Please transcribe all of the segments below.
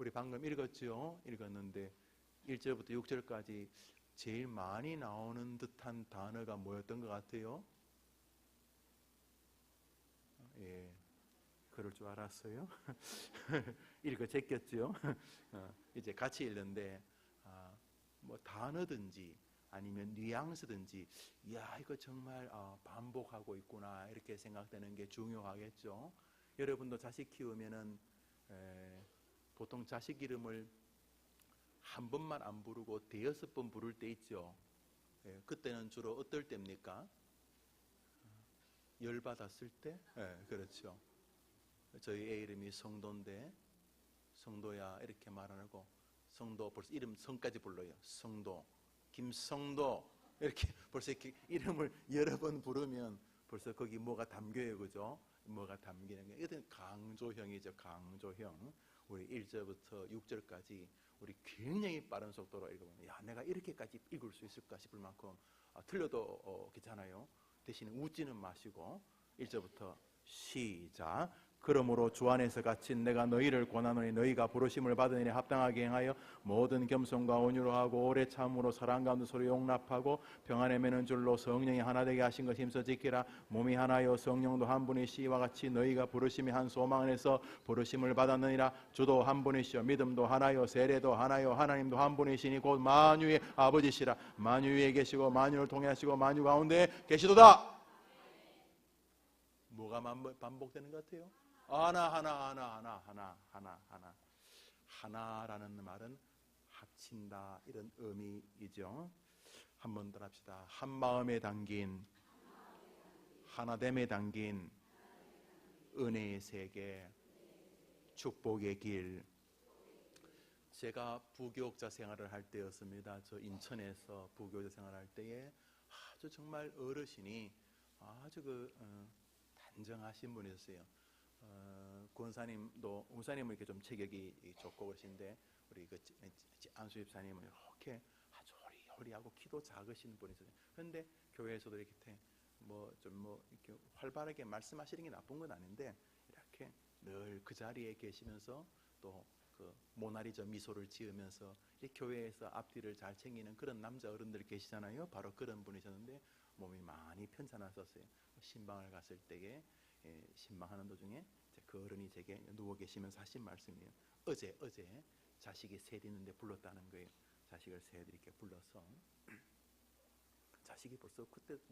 우리 방금 읽었죠? 읽었는데 1절부터 6절까지 제일 많이 나오는 듯한 단어가 뭐였던 것 같아요? 예, 그럴 줄 알았어요. 읽어 제꼈죠? 이제 같이 읽는데 뭐 단어든지 아니면 뉘앙스든지 야 이거 정말 반복하고 있구나 이렇게 생각되는 게 중요하겠죠. 여러분도 자식 키우면은 보통 자식 이름을 한 번만 안 부르고 대여섯 번 부를 때 있죠. 그때는 주로 어떨 때입니까? 열받았을 때? 그렇죠. 저희 애 이름이 성도인데 성도야 이렇게 말 안 하고 성도 벌써 이름 성까지 불러요. 성도, 김성도 이렇게 벌써 이렇게 이름을 여러 번 부르면 벌써 거기 뭐가 담겨요, 그죠? 뭐가 담기는 게 이것은 강조형이죠. 강조형. 우리 1절부터 6절까지 우리 굉장히 빠른 속도로 읽어보면 야 내가 이렇게까지 읽을 수 있을까 싶을 만큼 틀려도 괜찮아요. 대신에 웃지는 마시고 1절부터 시작. 그러므로 주 안에서 갇힌 내가 너희를 권하노니 너희가 부르심을 받은 일에 합당하게 행하여 모든 겸손과 온유로 하고 오래 참으로 사랑 가운데 서로 용납하고 평안에 매는 줄로 성령이 하나 되게 하신 것 힘써 지키라. 몸이 하나요 성령도 한 분이시 이와 같이 너희가 부르심이 한 소망 안에서 부르심을 받았느니라. 주도 한 분이시요 믿음도 하나요 세례도 하나요 하나님도 한 분이시니 곧 만유의 아버지시라. 만유 위에 계시고 만유를 통해 하시고 만유 가운데 계시도다. 뭐가 반복되는 것 같아요? 하나라는 말은 합친다 이런 의미이죠. 한 번 더 합시다. 한 마음에 담긴 하나됨에 담긴 은혜의 세계 축복의 길. 제가 부교육자 생활을 할 때였습니다. 저 인천에서 부교육자 생활을 할 때에 아주 정말 어르신이 아주 단정하신 분이었어요. 권사님도 권사님은 이렇게 좀 체격이 좋고 그러신데 우리 안수 집사님은 이렇게 아주 허리하고 키도 작으신 분이세요. 그런데 교회에서도 이렇게 이렇게 활발하게 말씀하시는 게 나쁜 건 아닌데 이렇게 늘 그 자리에 계시면서 또 그 모나리자 미소를 지으면서 이 교회에서 앞뒤를 잘 챙기는 그런 남자 어른들 계시잖아요. 바로 그런 분이셨는데 몸이 많이 편찮았었어요. 신방을 갔을 때에 신방하는 도중에 그 어른이 제게 누워 계시면서 하신 말씀이에요. 어제 자식이 셋 있는데 불렀다는 거예요. 자식을 셋 이렇게 불러서 자식이 벌써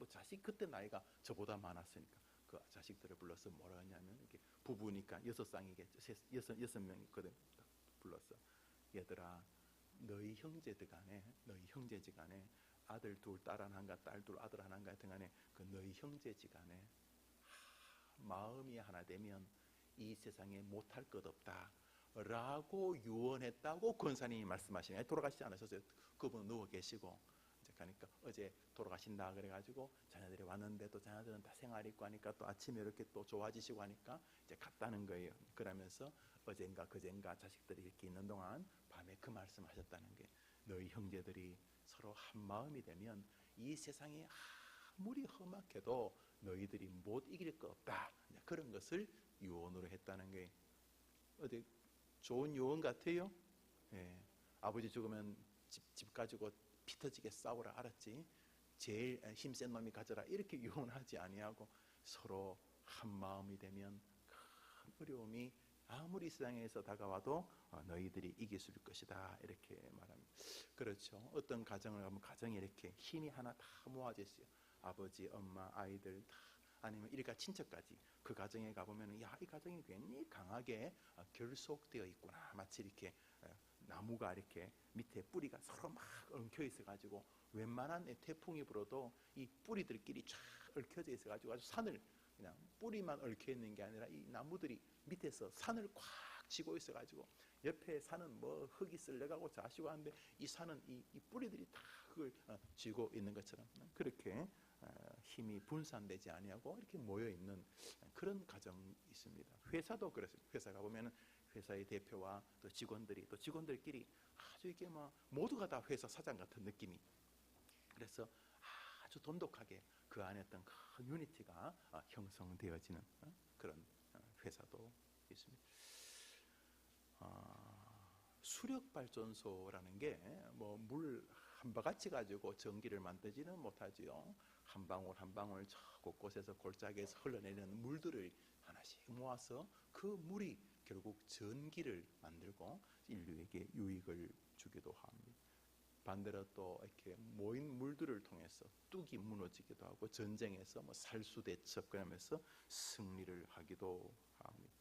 자식 그때 나이가 저보다 많았으니까 그 자식들을 불러서 뭐라 하냐면 이렇게 부부니까 여섯 명 있거든. 불러서 얘들아 너희 형제들 간에 아들 둘 딸 하나인가 딸 둘 아들 하나인가 등간에 그 너희 형제지간에 마음이 하나 되면 이 세상에 못할 것 없다 라고 유언했다고 권사님이 말씀하시네. 돌아가시지 않으셨어요. 그분 누워 계시고 이제 가니까 어제 돌아가신다 그래가지고 자녀들이 왔는데 또 자녀들은 다 생활 있고 하니까 또 아침에 이렇게 또 좋아지시고 하니까 이제 갔다는 거예요. 그러면서 어젠가 그젠가 자식들이 이렇게 있는 동안 밤에 그 말씀하셨다는 게 너희 형제들이 서로 한 마음이 되면 이 세상이 아무리 험악해도 너희들이 못 이길 것 없다. 그런 것을 유언으로 했다는 게 어디 좋은 유언 같아요? 아버지 죽으면 집 가지고 피 터지게 싸우라 알았지? 제일 힘센 놈이 가져라 이렇게 유언하지 아니하고 서로 한 마음이 되면 큰 어려움이 아무리 세상에서 다가와도 너희들이 이길 수 있을 것이다 이렇게 말합니다. 그렇죠. 어떤 가정을 가면 가정에 이렇게 힘이 하나 다 모아져 있어요. 아버지, 엄마, 아이들 다 아니면 일가 친척까지 그 가정에 가보면 야, 이 가정이 굉장히 강하게 결속되어 있구나. 마치 이렇게 나무가 이렇게 밑에 뿌리가 서로 막 엉켜 있어가지고 웬만한 태풍이 불어도 이 뿌리들끼리 쫙 얽혀져 있어가지고 아주 산을 그냥 뿌리만 얽혀 있는 게 아니라 이 나무들이 밑에서 산을 꽉 쥐고 있어가지고 옆에 산은 뭐 흙이 쓸려가고 자시고 하는데 이 산은 이 뿌리들이 다 흙을 쥐고 있는 것처럼 그렇게 힘이 분산되지 아니하고 이렇게 모여 있는 그런 가정이 있습니다. 회사도 그렇습니다. 회사 가보면 회사의 대표와 또 직원들끼리 아주 이게 막 모두가 다 회사 사장 같은 느낌이. 그래서 아주 돈독하게 그 안에 어떤 큰 유니티가 형성되어지는 그런 회사도 있습니다. 수력 발전소라는 게 뭐 물 한 바가지 가지고 전기를 만들지는 못하지요. 한 방울 한 방울 저 곳곳에서 골짜기에서 흘러내리는 물들을 하나씩 모아서 그 물이 결국 전기를 만들고 인류에게 유익을 주기도 합니다. 반대로 또 이렇게 모인 물들을 통해서 뚝이 무너지기도 하고 전쟁에서 뭐 살수대첩 그러면서 승리를 하기도 합니다.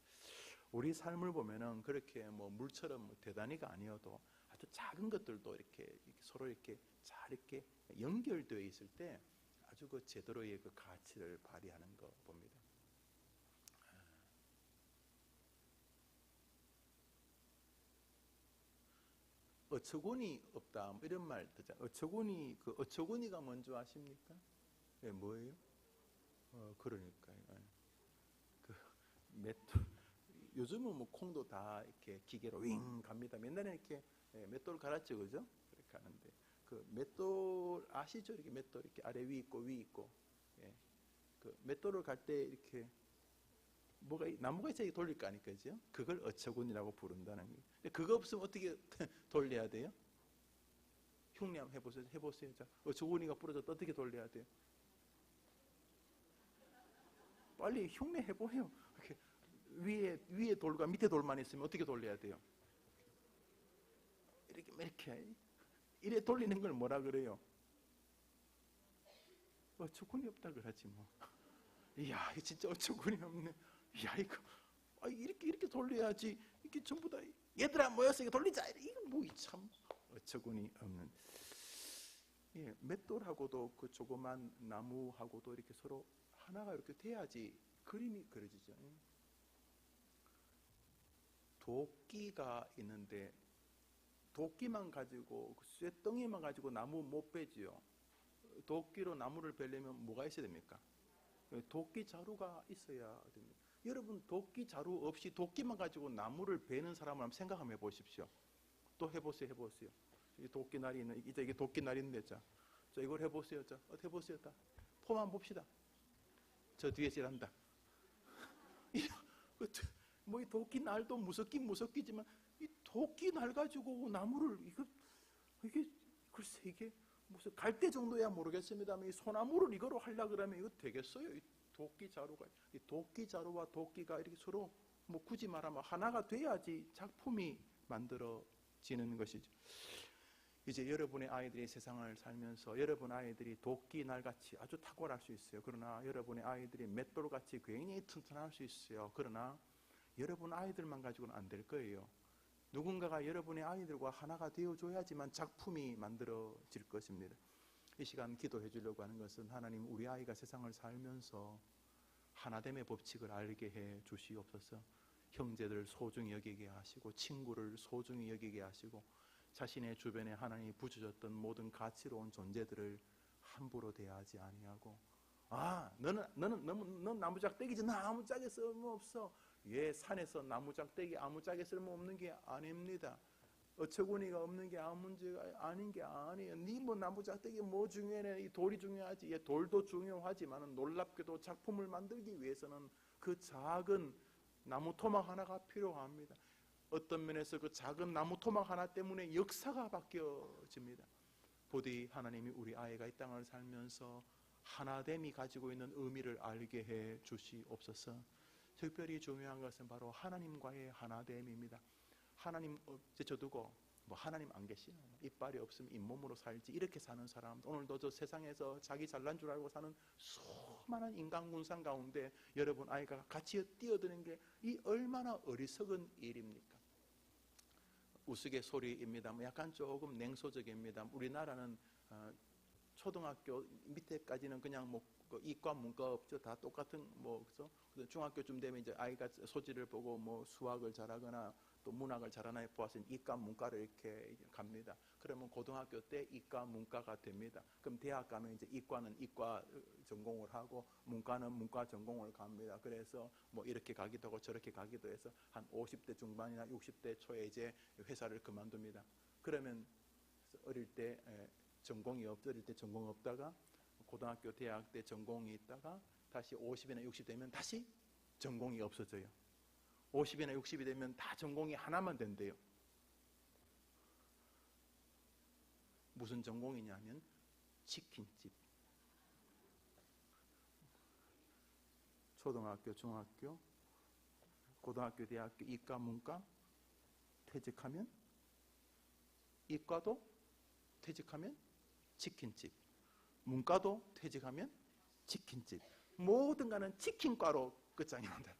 우리 삶을 보면은 그렇게 뭐 물처럼 대단히가 아니어도 아주 작은 것들도 이렇게 서로 이렇게 잘 이렇게 연결되어 있을 때 아주 그 제대로의 그 가치를 발휘하는 거 봅니다. 어처구니 없다 뭐 이런 말 듣잖아요. 어처구니 그 어처구니가 뭔지 아십니까? 네, 뭐예요? 그러니까요. 그 맷돌 요즘은 뭐 콩도 다 이렇게 기계로 윙 갑니다. 옛날에 이렇게 맷돌 갈았죠, 그죠? 그렇게 하는데 그 맷돌 아시죠? 이렇게 맷돌 이렇게 아래 위 있고, 예. 그 맷돌을 갈 때 이렇게 뭐가 나무가 있어야 돌릴 거 아니까, 그죠? 그걸 어처구니라고 부른다는 거예요. 근데 그거 없으면 어떻게 돌려야 돼요? 흉내 한번 해보세요. 자, 어처구니가 부러졌다 어떻게 돌려야 돼요? 빨리 흉내 해보세요. 위에 돌과 밑에 돌만 있으면 어떻게 돌려야 돼요? 이렇게 이래 돌리는 걸 뭐라 그래요? 어처구니 없다 그러지 뭐. 이야, 이거 진짜 어처구니 없네. 이야, 이거 이렇게 돌려야지. 이게 전부 다 얘들아 모여서 이거 돌리자. 이거 뭐 참 어처구니 없는. 예, 맷돌하고도 그 조그만 나무하고도 이렇게 서로 하나가 이렇게 돼야지 그림이 그려지죠. 도끼가 있는데 도끼만 가지고 쇠덩이만 가지고 나무 못 베지요. 도끼로 나무를 베려면 뭐가 있어야 됩니까? 도끼 자루가 있어야 됩니다. 여러분 도끼 자루 없이 도끼만 가지고 나무를 베는 사람을 한번 생각 한번 해보십시오. 또 해보세요. 이 도끼 날이 있는 이게 도끼 날이 있는데 자 이걸 해보세요. 자 해보세요. 폼 한번 봅시다. 저 뒤에서 일한다. 뭐 이 도끼 날도 무섭기지만 이 도끼 날 가지고 나무를 이게 글쎄 이게 무슨 갈대 정도야 모르겠습니다만 이 소나무를 이거로 하려 그러면 이거 되겠어요? 이 도끼 자루가 이 도끼 자루와 도끼가 이렇게 서로 뭐 굳이 말하면 하나가 돼야지 작품이 만들어지는 것이죠. 이제 여러분의 아이들이 세상을 살면서 여러분 아이들이 도끼 날같이 아주 탁월할 수 있어요. 그러나 여러분의 아이들이 맷돌같이 굉장히 튼튼할 수 있어요. 그러나 여러분 아이들만 가지고는 안 될 거예요. 누군가가 여러분의 아이들과 하나가 되어줘야지만 작품이 만들어질 것입니다. 이 시간 기도해 주려고 하는 것은 하나님 우리 아이가 세상을 살면서 하나됨의 법칙을 알게 해 주시옵소서. 형제들을 소중히 여기게 하시고 친구를 소중히 여기게 하시고 자신의 주변에 하나님이 붙여줬던 모든 가치로운 존재들을 함부로 대하지 아니하고 너는 나무짝대기지 나 아무짝에 쓸모없어. 예, 산에서 나무짝대기 아무짝에 쓸모없는 게 아닙니다. 어처구니가 없는 게 아무 문제가 아닌 게 아니에요. 네 뭐 나무짝대기 뭐 중요해? 이 돌이 중요하지. 예, 돌도 중요하지만 놀랍게도 작품을 만들기 위해서는 그 작은 나무 토막 하나가 필요합니다. 어떤 면에서 그 작은 나무 토막 하나 때문에 역사가 바뀌어집니다. 부디 하나님이 우리 아이가 이 땅을 살면서 하나됨이 가지고 있는 의미를 알게 해 주시옵소서. 특별히 중요한 것은 바로 하나님과의 하나됨입니다. 하나님 제쳐두고 뭐 하나님 안 계시나 이빨이 없으면 잇몸으로 살지 이렇게 사는 사람 오늘도 저 세상에서 자기 잘난 줄 알고 사는 수많은 인간 군상 가운데 여러분 아이가 같이 뛰어드는 게 이 얼마나 어리석은 일입니까? 우스갯소리입니다. 약간 조금 냉소적입니다. 우리나라는 초등학교 밑에까지는 그냥 뭐 이과 문과 없죠. 다 똑같은 뭐 그래서 중학교쯤 되면 이제 아이가 소질을 보고 뭐 수학을 잘하거나 또 문학을 잘하나 보아서 이과 문과를 이렇게 갑니다. 그러면 고등학교 때 이과 문과가 됩니다. 그럼 대학 가면 이제 이과는 이과 전공을 하고 문과는 문과 전공을 갑니다. 그래서 뭐 이렇게 가기도 하고 저렇게 가기도 해서 한 50대 중반이나 60대 초에 이제 회사를 그만둡니다. 그러면 어릴 때 전공이 어릴 때 전공 없다가 고등학교 대학 때 전공이 있다가 다시 50이나 60 되면 다시 전공이 없어져요. 50이나 60이 되면 다 전공이 하나만 된대요. 무슨 전공이냐면 치킨집. 초등학교, 중학교, 고등학교, 대학교, 이과, 문과 퇴직하면 이과도 퇴직하면 치킨집, 문과도 퇴직하면 치킨집, 모든 가는 치킨과로 끝장이 난다.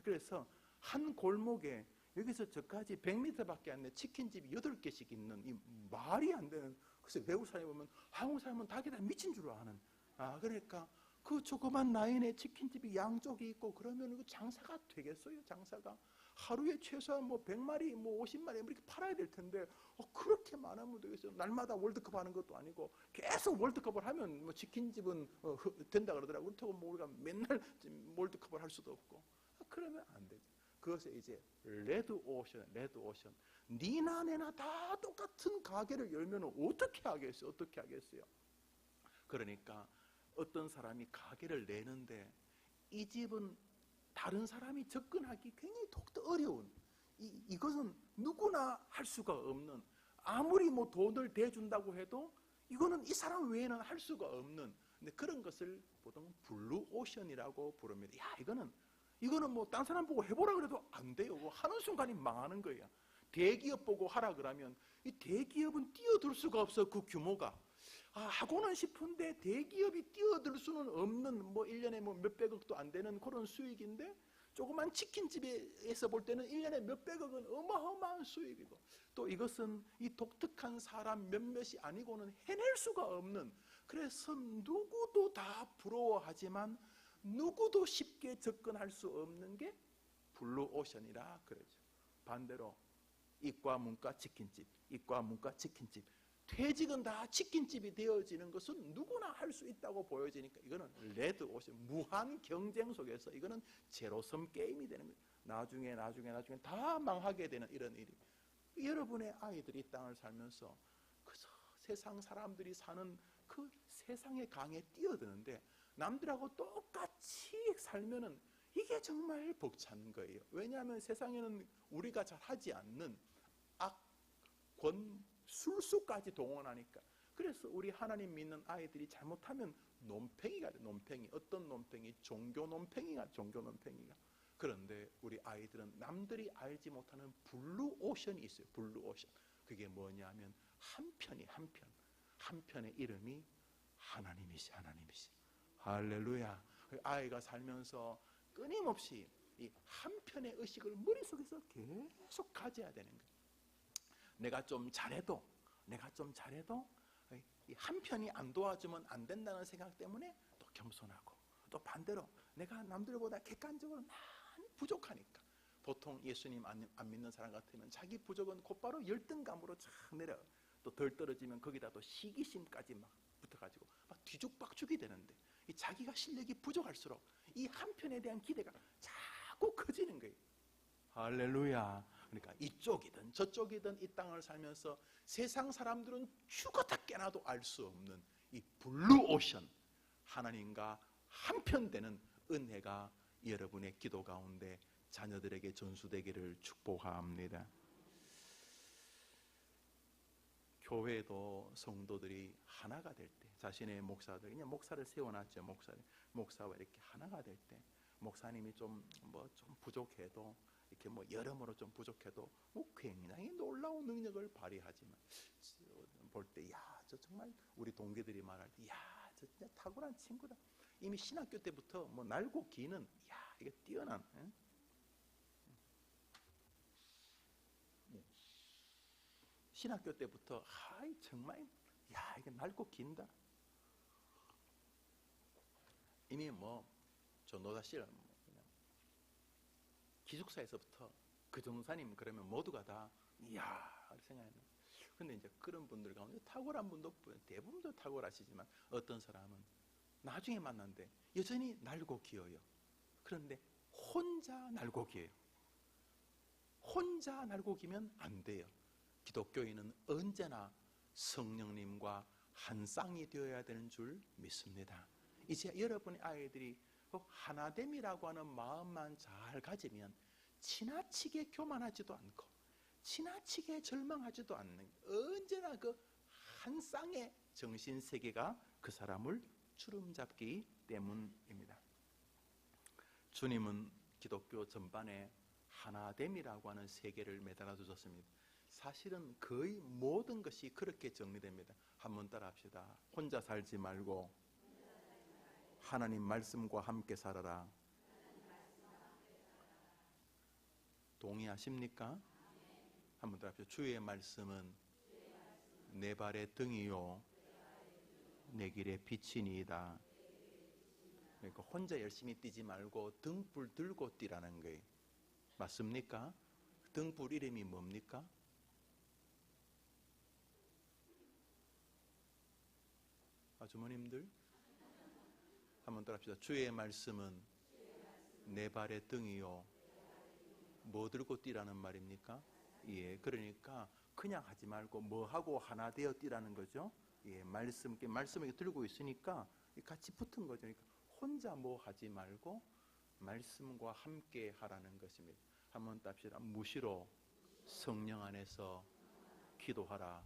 그래서 한 골목에 여기서 저까지 100m밖에 안 돼 치킨집이 8개씩 있는, 이 말이 안 되는. 그래서 외국 사람이 보면 한국 사람은 닭이 다 미친 줄 아는. 그러니까 그 조그만 라인에 치킨집이 양쪽이 있고 그러면 그 장사가 되겠어요? 장사가 하루에 최소한 뭐 100마리, 뭐 50마리 이렇게 팔아야 될 텐데 그렇게 많으면 되겠어요? 날마다 월드컵 하는 것도 아니고 계속 월드컵을 하면 뭐 치킨집은 된다 그러더라고요. 그렇다고 뭐 우리가 맨날 월드컵을 할 수도 없고 그러면 안 되죠. 그것에 이제 레드 오션. 니나 내나 다 똑같은 가게를 열면 어떻게 하겠어요? 어떻게 하겠어요? 그러니까 어떤 사람이 가게를 내는데 이 집은 다른 사람이 접근하기 굉장히 어려운, 이것은 누구나 할 수가 없는, 아무리 뭐 돈을 대준다고 해도 이거는 이 사람 외에는 할 수가 없는, 근데 그런 것을 보통 블루 오션이라고 부릅니다. 야, 이거는 뭐 딴 사람 보고 해보라 그래도 안 돼요. 하는 순간이 망하는 거예요. 대기업 보고 하라 그러면 이 대기업은 뛰어들 수가 없어. 그 규모가 하고는 싶은데 대기업이 뛰어들 수는 없는, 뭐 1년에 뭐 몇백억도 안 되는 그런 수익인데, 조그만 치킨집에서 볼 때는 1년에 몇백억은 어마어마한 수익이고, 또 이것은 이 독특한 사람 몇몇이 아니고는 해낼 수가 없는, 그래서 누구도 다 부러워하지만 누구도 쉽게 접근할 수 없는 게 블루오션이라 그러죠. 반대로 이과 문과 치킨집, 이과 문과 치킨집, 퇴직은 다 치킨집이 되어지는 것은 누구나 할 수 있다고 보여지니까 이거는 레드오션, 무한 경쟁 속에서 이거는 제로섬 게임이 되는 거예요. 나중에 다 망하게 되는 이런 일이. 여러분의 아이들이 이 땅을 살면서 그저 세상 사람들이 사는 그 세상의 강에 뛰어드는데 남들하고 똑같이 살면은 이게 정말 벅찬 거예요. 왜냐하면 세상에는 우리가 잘 하지 않는 악, 권, 술수까지 동원하니까. 그래서 우리 하나님 믿는 아이들이 잘못하면 논팽이가 돼. 논팽이. 어떤 논팽이? 종교 논팽이가. 그런데 우리 아이들은 남들이 알지 못하는 블루오션이 있어요. 블루오션. 그게 뭐냐면 한편의 이름이 하나님이시. 할렐루야. 아이가 살면서 끊임없이 이 한편의 의식을 머릿속에서 계속 가져야 되는 거예요. 내가 좀 잘해도 이 한편이 안 도와주면 안 된다는 생각 때문에 또 겸손하고, 또 반대로 내가 남들보다 객관적으로 많이 부족하니까, 보통 예수님 안 믿는 사람 같으면 자기 부족은 곧바로 열등감으로 쫙 내려, 또 덜 떨어지면 거기다 또 시기심까지 막 붙어가지고 막 뒤죽박죽이 되는데, 이 자기가 실력이 부족할수록 이 한편에 대한 기대가 자꾸 커지는 거예요. 할렐루야. 그러니까 이쪽이든 저쪽이든 이 땅을 살면서 세상 사람들은 죽었다 깨나도 알 수 없는 이 블루오션, 하나님과 한편되는 은혜가 여러분의 기도 가운데 자녀들에게 전수되기를 축복합니다. 교회도 성도들이 하나가 될 때, 자신의 목사들, 그냥 목사를 세워놨죠. 목사와 이렇게 하나가 될 때, 목사님이 좀 부족해도, 이렇게 뭐 여러모로 좀 부족해도 굉장히 놀라운 능력을 발휘하지만, 볼 때 저 정말 우리 동기들이 말할 때 저 진짜 탁월한 친구다. 이미 신학교 때부터 뭐 날고 기는 이게 뛰어난, 신학교 때부터 정말 이게 날고 긴다. 이미 전도사 씨를 기숙사에서부터 그 전도사님 그러면 모두가 다 생각했는데, 근데 이제 그런 분들 가운데 탁월한 분도 대부분도 탁월하시지만 어떤 사람은 나중에 만났는데 여전히 날고 기어요. 그런데 혼자 날고 기어요. 혼자 날고 기면 안 돼요. 기독교인은 언제나 성령님과 한 쌍이 되어야 되는 줄 믿습니다. 이제 여러분의 아이들이 하나됨이라고 하는 마음만 잘 가지면 지나치게 교만하지도 않고 지나치게 절망하지도 않는, 언제나 그 한 쌍의 정신 세계가 그 사람을 주름잡기 때문입니다. 주님은 기독교 전반에 하나됨이라고 하는 세계를 매달아 주셨습니다. 사실은 거의 모든 것이 그렇게 정리됩니다. 한번 따라 합시다. 혼자 살지 말고 하나님 말씀과 함께 살아라. 동의하십니까? 한번 따라 합시다. 주의 말씀은 내 발의 등이요 내 길의 빛이니이다. 그러니까 혼자 열심히 뛰지 말고 등불 들고 뛰라는 거예요. 맞습니까? 등불 이름이 뭡니까? 아주머님들 한번 따라합시다. 주의 말씀은 내 발의 등이요 뭐 들고 뛰라는 말입니까? 예, 그러니까 그냥 하지 말고 뭐 하고 하나 되어 뛰라는 거죠. 예, 말씀을 들고 있으니까 같이 붙은 거죠. 그러니까 혼자 뭐 하지 말고 말씀과 함께 하라는 것입니다. 한번 답시다. 무시로 성령 안에서 기도하라.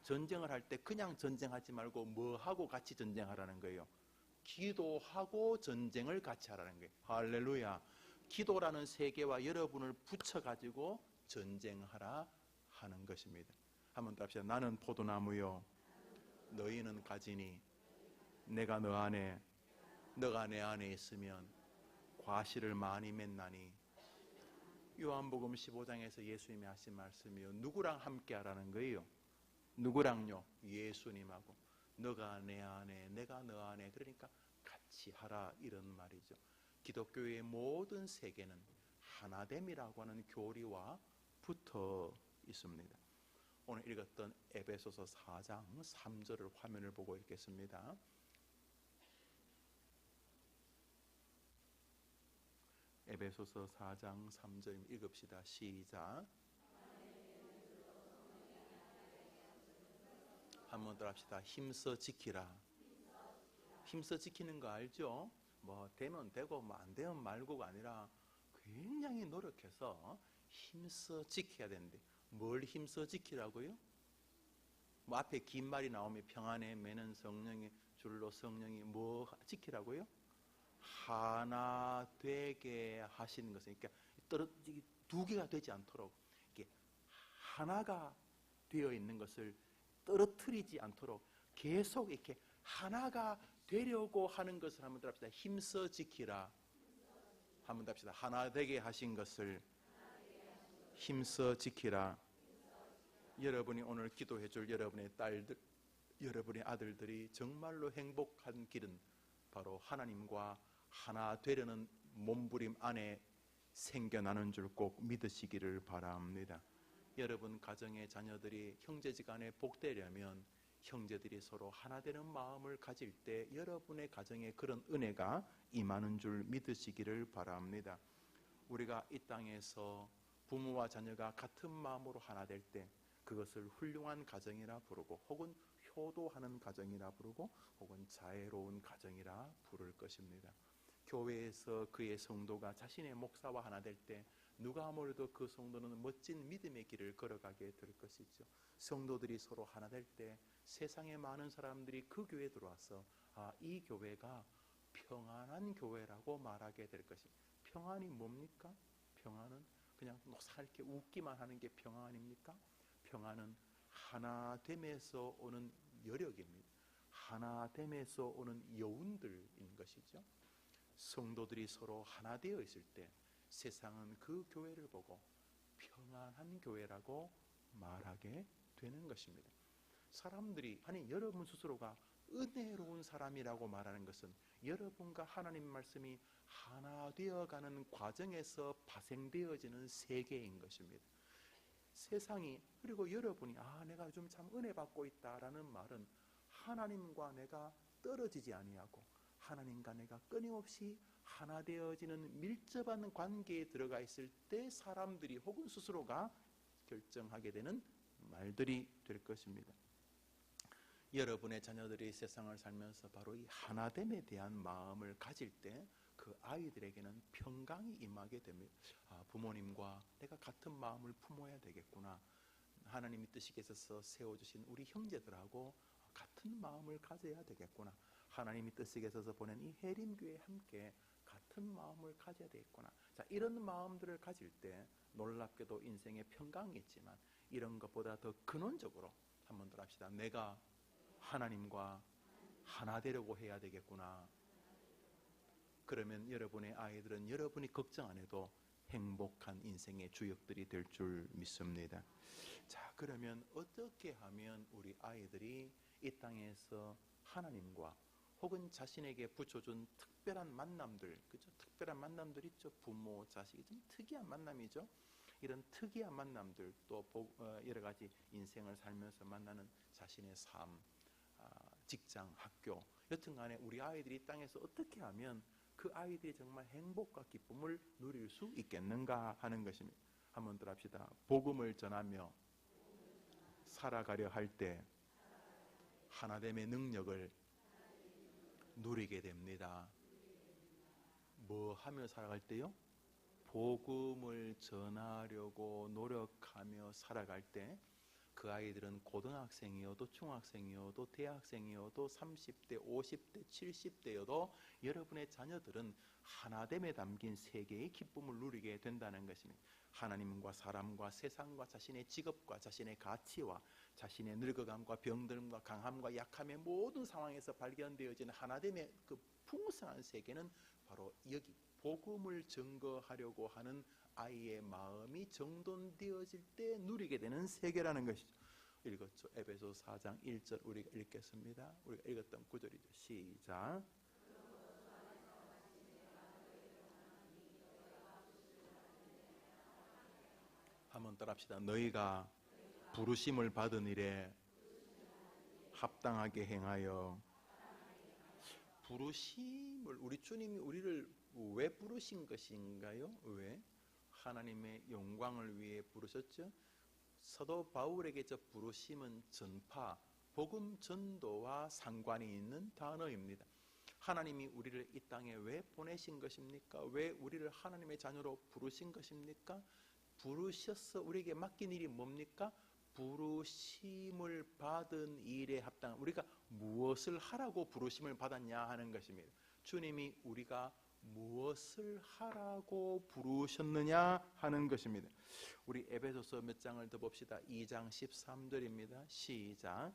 전쟁을 할 때 그냥 전쟁하지 말고 뭐 하고 같이 전쟁하라는 거예요. 기도하고 전쟁을 같이 하라는 거예요. 할렐루야. 기도라는 세계와 여러분을 붙여가지고 전쟁하라 하는 것입니다. 한번 답시다. 나는 포도나무요 너희는 가지니 내가 너 안에 너가 내 안에 있으면 과실을 많이 맺나니. 요한복음 15장에서 예수님이 하신 말씀이요 누구랑 함께 하라는 거예요? 누구랑요? 예수님하고. 너가 내 안에 내가 너 안에, 그러니까 같이 하라 이런 말이죠. 기독교의 모든 세계는 하나됨이라고 하는 교리와 붙어 있습니다. 오늘 읽었던 에베소서 4장 3절을 화면을 보고 읽겠습니다. 에베소서 4장 3절 읽읍시다. 시작. 한번 더 합시다. 힘써 지키라. 힘써 지키는 거 알죠? 뭐 되면 되고 뭐 안 되면 말고가 아니라 굉장히 노력해서 힘써 지켜야 되는데 뭘 힘써 지키라고요? 뭐 앞에 긴 말이 나오면 평안에 매는 성령의 줄로 성령이 뭐 지키라고요? 하나 되게 하시는 것은, 그러니까 두 개가 되지 않도록 이렇게 하나가 되어 있는 것을 떨어뜨리지 않도록 계속 이렇게 하나가 되려고 하는 것을 한번 더 합시다. 힘써 지키라. 한번 더 합시다. 하나 되게 하신 것을 힘써 지키라. 여러분이 오늘 기도해 줄 여러분의 딸들, 여러분의 아들들이 정말로 행복한 길은 바로 하나님과 하나 되려는 몸부림 안에 생겨나는 줄 꼭 믿으시기를 바랍니다. 여러분 가정의 자녀들이 형제지간에 복되려면 형제들이 서로 하나 되는 마음을 가질 때 여러분의 가정에 그런 은혜가 임하는 줄 믿으시기를 바랍니다. 우리가 이 땅에서 부모와 자녀가 같은 마음으로 하나 될 때 그것을 훌륭한 가정이라 부르고, 혹은 효도하는 가정이라 부르고, 혹은 자애로운 가정이라 부를 것입니다. 교회에서 그의 성도가 자신의 목사와 하나 될 때 누가 아무래도 그 성도는 멋진 믿음의 길을 걸어가게 될 것이죠. 성도들이 서로 하나 될 때 세상의 많은 사람들이 그 교회에 들어와서 이 교회가 평안한 교회라고 말하게 될 것입니다. 평안이 뭡니까? 평안은 그냥 노랗게 웃기만 하는 게 평안입니까? 평안은 하나됨에서 오는 여력입니다. 하나됨에서 오는 여운들인 것이죠. 성도들이 서로 하나 되어 있을 때 세상은 그 교회를 보고 평안한 교회라고 말하게 되는 것입니다. 사람들이, 아니 여러분 스스로가 은혜로운 사람이라고 말하는 것은 여러분과 하나님 말씀이 하나 되어가는 과정에서 파생되어지는 세계인 것입니다. 세상이, 그리고 여러분이 내가 요즘 참 은혜 받고 있다라는 말은 하나님과 내가 떨어지지 아니하고 하나님과 내가 끊임없이 하나 되어지는 밀접한 관계에 들어가 있을 때 사람들이 혹은 스스로가 결정하게 되는 말들이 될 것입니다. 여러분의 자녀들이 세상을 살면서 바로 이 하나됨에 대한 마음을 가질 때 그 아이들에게는 평강이 임하게 됩니다. 부모님과 내가 같은 마음을 품어야 되겠구나. 하나님이 뜻이겠어서 세워주신 우리 형제들하고 같은 마음을 가져야 되겠구나. 하나님이 뜻이겠어서 보낸 이 해림교회에 함께 같은 마음을 가져야 되겠구나. 자, 이런 마음들을 가질 때 놀랍게도 인생에 평강이 있지만 이런 것보다 더 근원적으로 한번 더 합시다. 내가 하나님과 하나 되려고 해야 되겠구나. 그러면 여러분의 아이들은 여러분이 걱정 안 해도 행복한 인생의 주역들이 될 줄 믿습니다. 자, 그러면 어떻게 하면 우리 아이들이 이 땅에서 하나님과 혹은 자신에게 붙여준 특별한 만남들, 그죠? 특별한 만남들 있죠. 부모, 자식, 좀 특이한 만남이죠. 이런 특이한 만남들, 또 여러 가지 인생을 살면서 만나는 자신의 삶, 직장, 학교, 여튼간에 우리 아이들이 이 땅에서 어떻게 하면 그 아이들이 정말 행복과 기쁨을 누릴 수 있겠는가 하는 것입니다. 한번 더 합시다. 복음을 전하며 살아가려 할 때 하나됨의 능력을 누리게 됩니다. 뭐 하며 살아갈 때요? 복음을 전하려고 노력하며 살아갈 때 그 아이들은 고등학생이어도 중학생이어도 대학생이어도 30대, 50대, 70대여도 여러분의 자녀들은 하나됨에 담긴 세계의 기쁨을 누리게 된다는 것입니다. 하나님과 사람과 세상과 자신의 직업과 자신의 가치와 자신의 늙어감과 병듦과 강함과 약함의 모든 상황에서 발견되어지는 하나됨의 그 풍성한 세계는 바로 여기 복음을 증거하려고 하는 아이의 마음이 정돈되어질 때 누리게 되는 세계라는 것이죠. 읽었죠? 에베소 4장 1절 우리가 읽겠습니다. 우리가 읽었던 구절이죠. 시작. 한번 따라합시다. 너희가 부르심을 받은 일에 합당하게 행하여. 부르심을 우리 주님이 우리를 왜 부르신 것인가요? 왜? 하나님의 영광을 위해 부르셨죠. 사도 바울에게 저 부르심은 전파, 복음 전도와 상관이 있는 단어입니다. 하나님이 우리를 이 땅에 왜 보내신 것입니까? 왜 우리를 하나님의 자녀로 부르신 것입니까? 부르셔서 우리에게 맡긴 일이 뭡니까? 부르심을 받은 일에 합당한, 우리가 무엇을 하라고 부르심을 받았냐 하는 것입니다. 주님이 우리가 무엇을 하라고 부르셨느냐 하는 것입니다. 우리 에베소서 몇 장을 더 봅시다. 2장 13절입니다. 시작.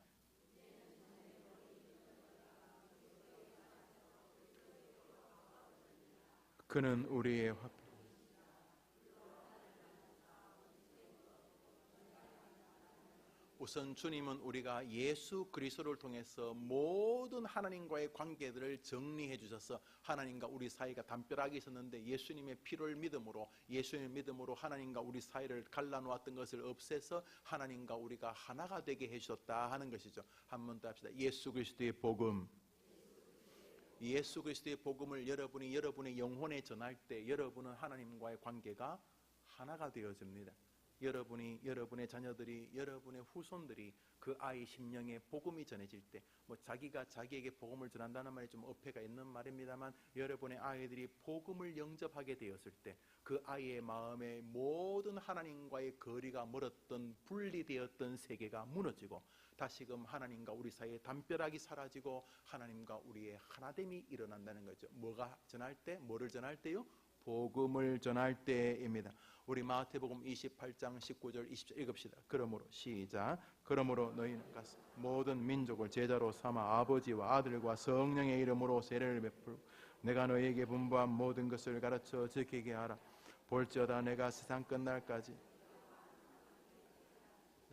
그는 우리의 우선 주님은 우리가 예수 그리스도를 통해서 모든 하나님과의 관계들을 정리해 주셔서 하나님과 우리 사이가 담벼락이 있었는데 예수님의 피를 믿음으로, 예수님의 믿음으로 하나님과 우리 사이를 갈라놓았던 것을 없애서 하나님과 우리가 하나가 되게 해주셨다 하는 것이죠. 한 번 더 합시다. 예수 그리스도의 복음. 예수 그리스도의 복음을 여러분이 여러분의 영혼에 전할 때 여러분은 하나님과의 관계가 하나가 되어집니다. 여러분이, 여러분의 자녀들이, 여러분의 후손들이 그 아이 심령에 복음이 전해질 때, 뭐 자기가 자기에게 복음을 전한다는 말이 좀 어폐가 있는 말입니다만, 여러분의 아이들이 복음을 영접하게 되었을 때 그 아이의 마음에 모든 하나님과의 거리가 멀었던, 분리되었던 세계가 무너지고 다시금 하나님과 우리 사이에 담벼락이 사라지고 하나님과 우리의 하나됨이 일어난다는 거죠. 뭐가 전할 때? 뭐를 전할 때요? 복음을 전할 때입니다. 우리 마태복음 28장 19절 20절 읽읍시다. 그러므로 시작. 그러므로 너희는 가서 모든 민족을 제자로 삼아 아버지와 아들과 성령의 이름으로 세례를 베풀고 내가 너희에게 분부한 모든 것을 가르쳐 지키게 하라. 볼지어다 내가 세상 끝날까지.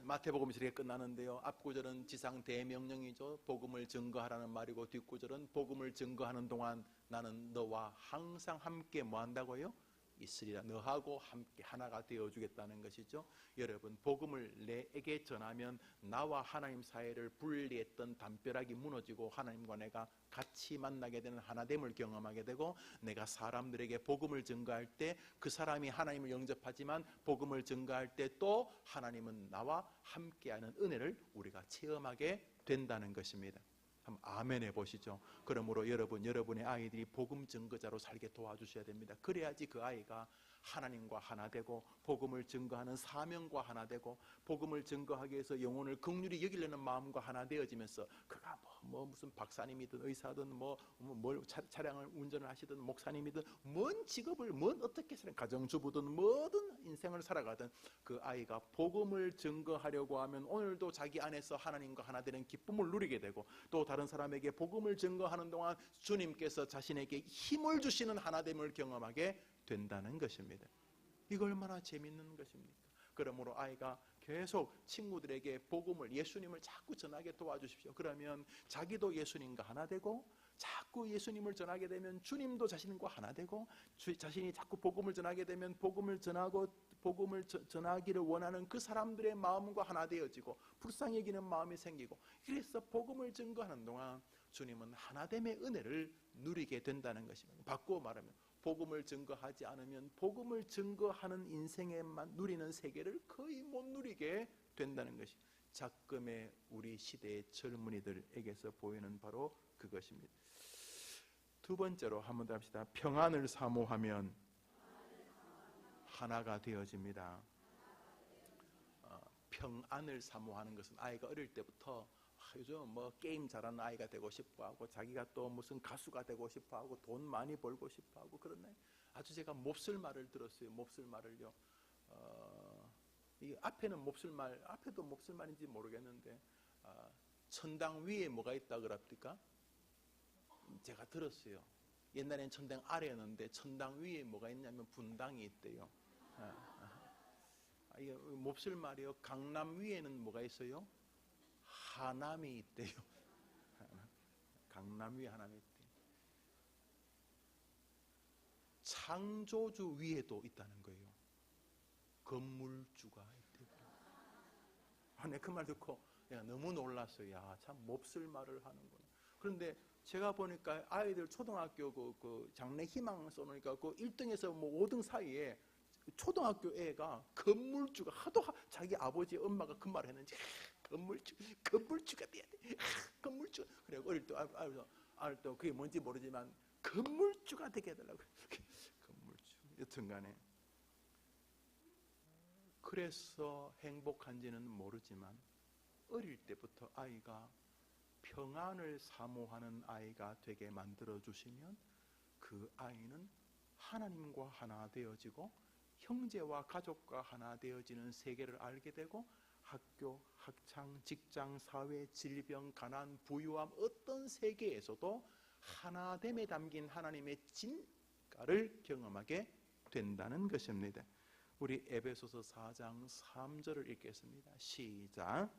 마태복음이 이렇게 끝나는데요. 앞구절은 지상 대명령이죠. 복음을 증거하라는 말이고 뒷구절은 복음을 증거하는 동안 나는 너와 항상 함께 뭐 한다고요? 있으리라. 너하고 함께 하나가 되어주겠다는 것이죠. 여러분, 복음을 내게 전하면 나와 하나님 사이를 분리했던 담벼락이 무너지고 하나님과 내가 같이 만나게 되는 하나됨을 경험하게 되고, 내가 사람들에게 복음을 증거할 때 그 사람이 하나님을 영접하지만 복음을 증거할 때 또 하나님은 나와 함께하는 은혜를 우리가 체험하게 된다는 것입니다. 한번 아멘 해보시죠. 그러므로 여러분, 여러분의 아이들이 복음 증거자로 살게 도와주셔야 됩니다. 그래야지 그 아이가 하나님과 하나 되고 복음을 증거하는 사명과 하나 되고 복음을 증거하기 위해서 영혼을 긍휼히 여기려는 마음과 하나 되어지면서 그가 무슨 박사님이든 의사든 뭘 차량을 운전을 하시든 목사님이든 뭔 직업을 어떻게 살아 가정주부든 뭐든 인생을 살아가든 그 아이가 복음을 증거하려고 하면 오늘도 자기 안에서 하나님과 하나 되는 기쁨을 누리게 되고 또 다른 사람에게 복음을 증거하는 동안 주님께서 자신에게 힘을 주시는 하나됨을 경험하게 된다는 것입니다. 이거 얼마나 재밌는 것입니까? 그러므로 아이가 계속 친구들에게 복음을 예수님을 자꾸 전하게 도와주십시오. 그러면 자기도 예수님과 하나 되고 자꾸 예수님을 전하게 되면 주님도 자신과 하나 되고 자신이 자꾸 복음을 전하게 되면 복음을 전하기를 원하는 그 사람들의 마음과 하나 되어지고 불쌍히 여기는 마음이 생기고 그래서 복음을 증거하는 동안 주님은 하나됨의 은혜를 누리게 된다는 것입니다. 바꾸어 말하면 복음을 증거하지 않으면 복음을 증거하는 인생에만 누리는 세계를 거의 못 누리게 된다는 것이 작금의 우리 시대의 젊은이들에게서 보이는 바로 그것입니다. 두 번째로 한번 더 합시다. 평안을 사모하면 하나가 되어집니다. 평안을 사모하는 것은 아이가 어릴 때부터 요즘 게임 잘하는 아이가 되고 싶어하고 자기가 또 무슨 가수가 되고 싶어하고 돈 많이 벌고 싶어하고 그러네. 아주 제가 몹쓸 말을 들었어요. 몹쓸 말을요. 이 앞에는 몹쓸 말, 앞에도 몹쓸 말인지 모르겠는데 천당 위에 뭐가 있다 그럽니까? 제가 들었어요. 옛날엔 천당 아래였는데 천당 위에 뭐가 있냐면 분당이 있대요. 이게 몹쓸 말이요. 강남 위에는 뭐가 있어요? 하남이 있대요. 강남 위에 하남이 있대요. 창조주 위에도 있다는 거예요. 건물주가 있대요. 내가 그 말 듣고 내가 너무 놀랐어요. 야, 참 몹쓸 말을 하는구나. 그런데 제가 보니까 아이들 초등학교 그 장래 희망 써놓으니까 그 1등에서 5등 사이에 초등학교 애가 건물주가 하도 자기 아버지 엄마가 그 말을 했는지 건물주가 돼야 돼. 건물주. 그래 어릴 때 알도 그게 뭔지 모르지만 건물주가 되게 해달라고. 건물주. 여튼간에 그래서 행복한지는 모르지만 어릴 때부터 아이가 평안을 사모하는 아이가 되게 만들어 주시면 그 아이는 하나님과 하나 되어지고 형제와 가족과 하나 되어지는 세계를 알게 되고 학교, 학창, 직장, 사회, 질병, 가난, 부유함 어떤 세계에서도 하나됨에 담긴 하나님의 진가를 경험하게 된다는 것입니다. 우리 에베소서 4장 3절을 읽겠습니다. 시작.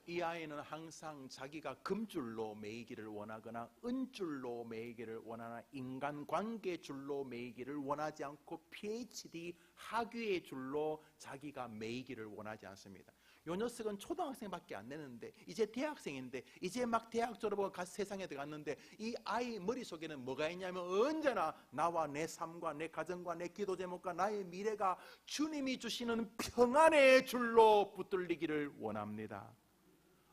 이 아이는 항상 자기가 금줄로 매이기를 원하거나 은줄로 매이기를 원하나 인간관계 줄로 매이기를 원하지 않고 PhD 학위의 줄로 자기가 매이기를 원하지 않습니다. 요 녀석은 초등학생밖에 안 되는데 이제 대학생인데 이제 막 대학 졸업하고 세상에 들어갔는데 이 아이 머릿속에는 뭐가 있냐면 언제나 나와 내 삶과 내 가정과 내 기도 제목과 나의 미래가 주님이 주시는 평안의 줄로 붙들리기를 원합니다.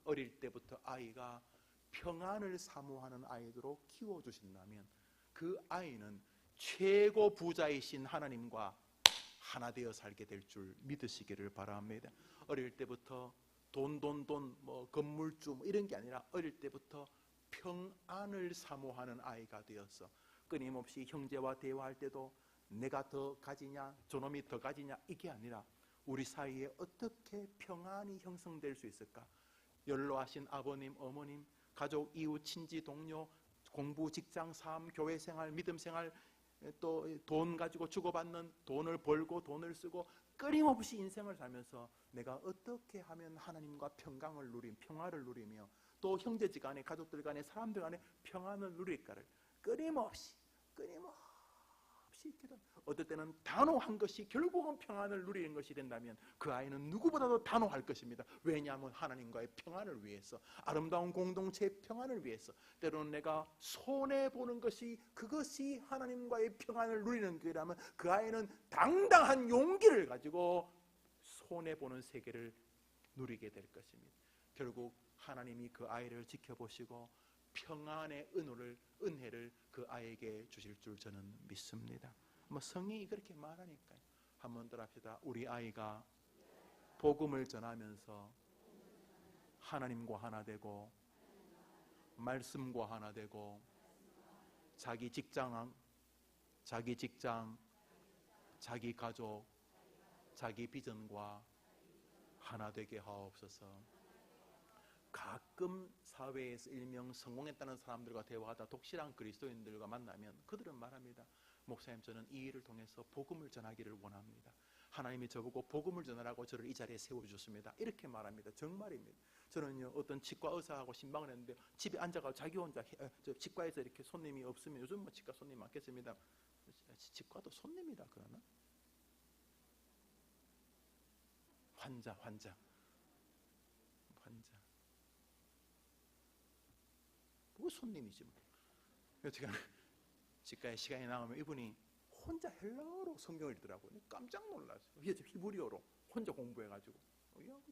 어릴 때부터 아이가 평안을 사모하는 아이들로 키워주신다면 그 아이는 최고 부자이신 하나님과 하나 되어 살게 될 줄 믿으시기를 바랍니다. 어릴 때부터 돈 건물주 이런 게 아니라 어릴 때부터 평안을 사모하는 아이가 되어서 끊임없이 형제와 대화할 때도 내가 더 가지냐 저놈이 더 가지냐 이게 아니라 우리 사이에 어떻게 평안이 형성될 수 있을까? 연로하신 아버님, 어머님, 가족, 이웃, 친지, 동료, 공부, 직장, 삶, 교회 생활, 믿음 생활, 또 돈 가지고 주고받는 돈을 벌고 돈을 쓰고 끊임없이 인생을 살면서 내가 어떻게 하면 하나님과 평강을 평화를 누리며 또 형제지 간에 가족들 간에 사람들 간에 평안을 누릴까를 끊임없이 기도. 어떨 때는 단호한 것이 결국은 평안을 누리는 것이 된다면 그 아이는 누구보다도 단호할 것입니다. 왜냐하면 하나님과의 평안을 위해서 아름다운 공동체의 평안을 위해서 때로는 내가 손해보는 것이 그것이 하나님과의 평안을 누리는 거라면 그 아이는 당당한 용기를 가지고 손해보는 세계를 누리게 될 것입니다. 결국 하나님이 그 아이를 지켜보시고 평안의 은혜를 그 아이에게 주실 줄 저는 믿습니다. 뭐 성경이 그렇게 말하니까요. 한번 더 합시다. 우리 아이가 복음을 전하면서 하나님과 하나 되고 말씀과 하나 되고 자기 직장, 자기 가족, 자기 비전과 하나 되게 하옵소서. 가끔 사회에서 일명 성공했다는 사람들과 대화하다 독실한 그리스도인들과 만나면 그들은 말합니다. 목사님, 저는 이 일을 통해서 복음을 전하기를 원합니다. 하나님이 저보고 복음을 전하라고 저를 이 자리에 세워주셨습니다. 이렇게 말합니다. 정말입니다. 저는요, 어떤 치과 의사하고 신방을 했는데 집에 앉아가지고 자기 혼자 치과에서 이렇게 손님이 없으면, 요즘 뭐 치과 손님 많겠습니다. 치과도 손님이라 그러나? 환자. 뭐 손님이지 뭐. 제가 치과에 시간이 나오면 이분이 혼자 헬라어로 성경을 읽더라고요. 깜짝 놀랐어요. 히브리어로 혼자 공부해가지고.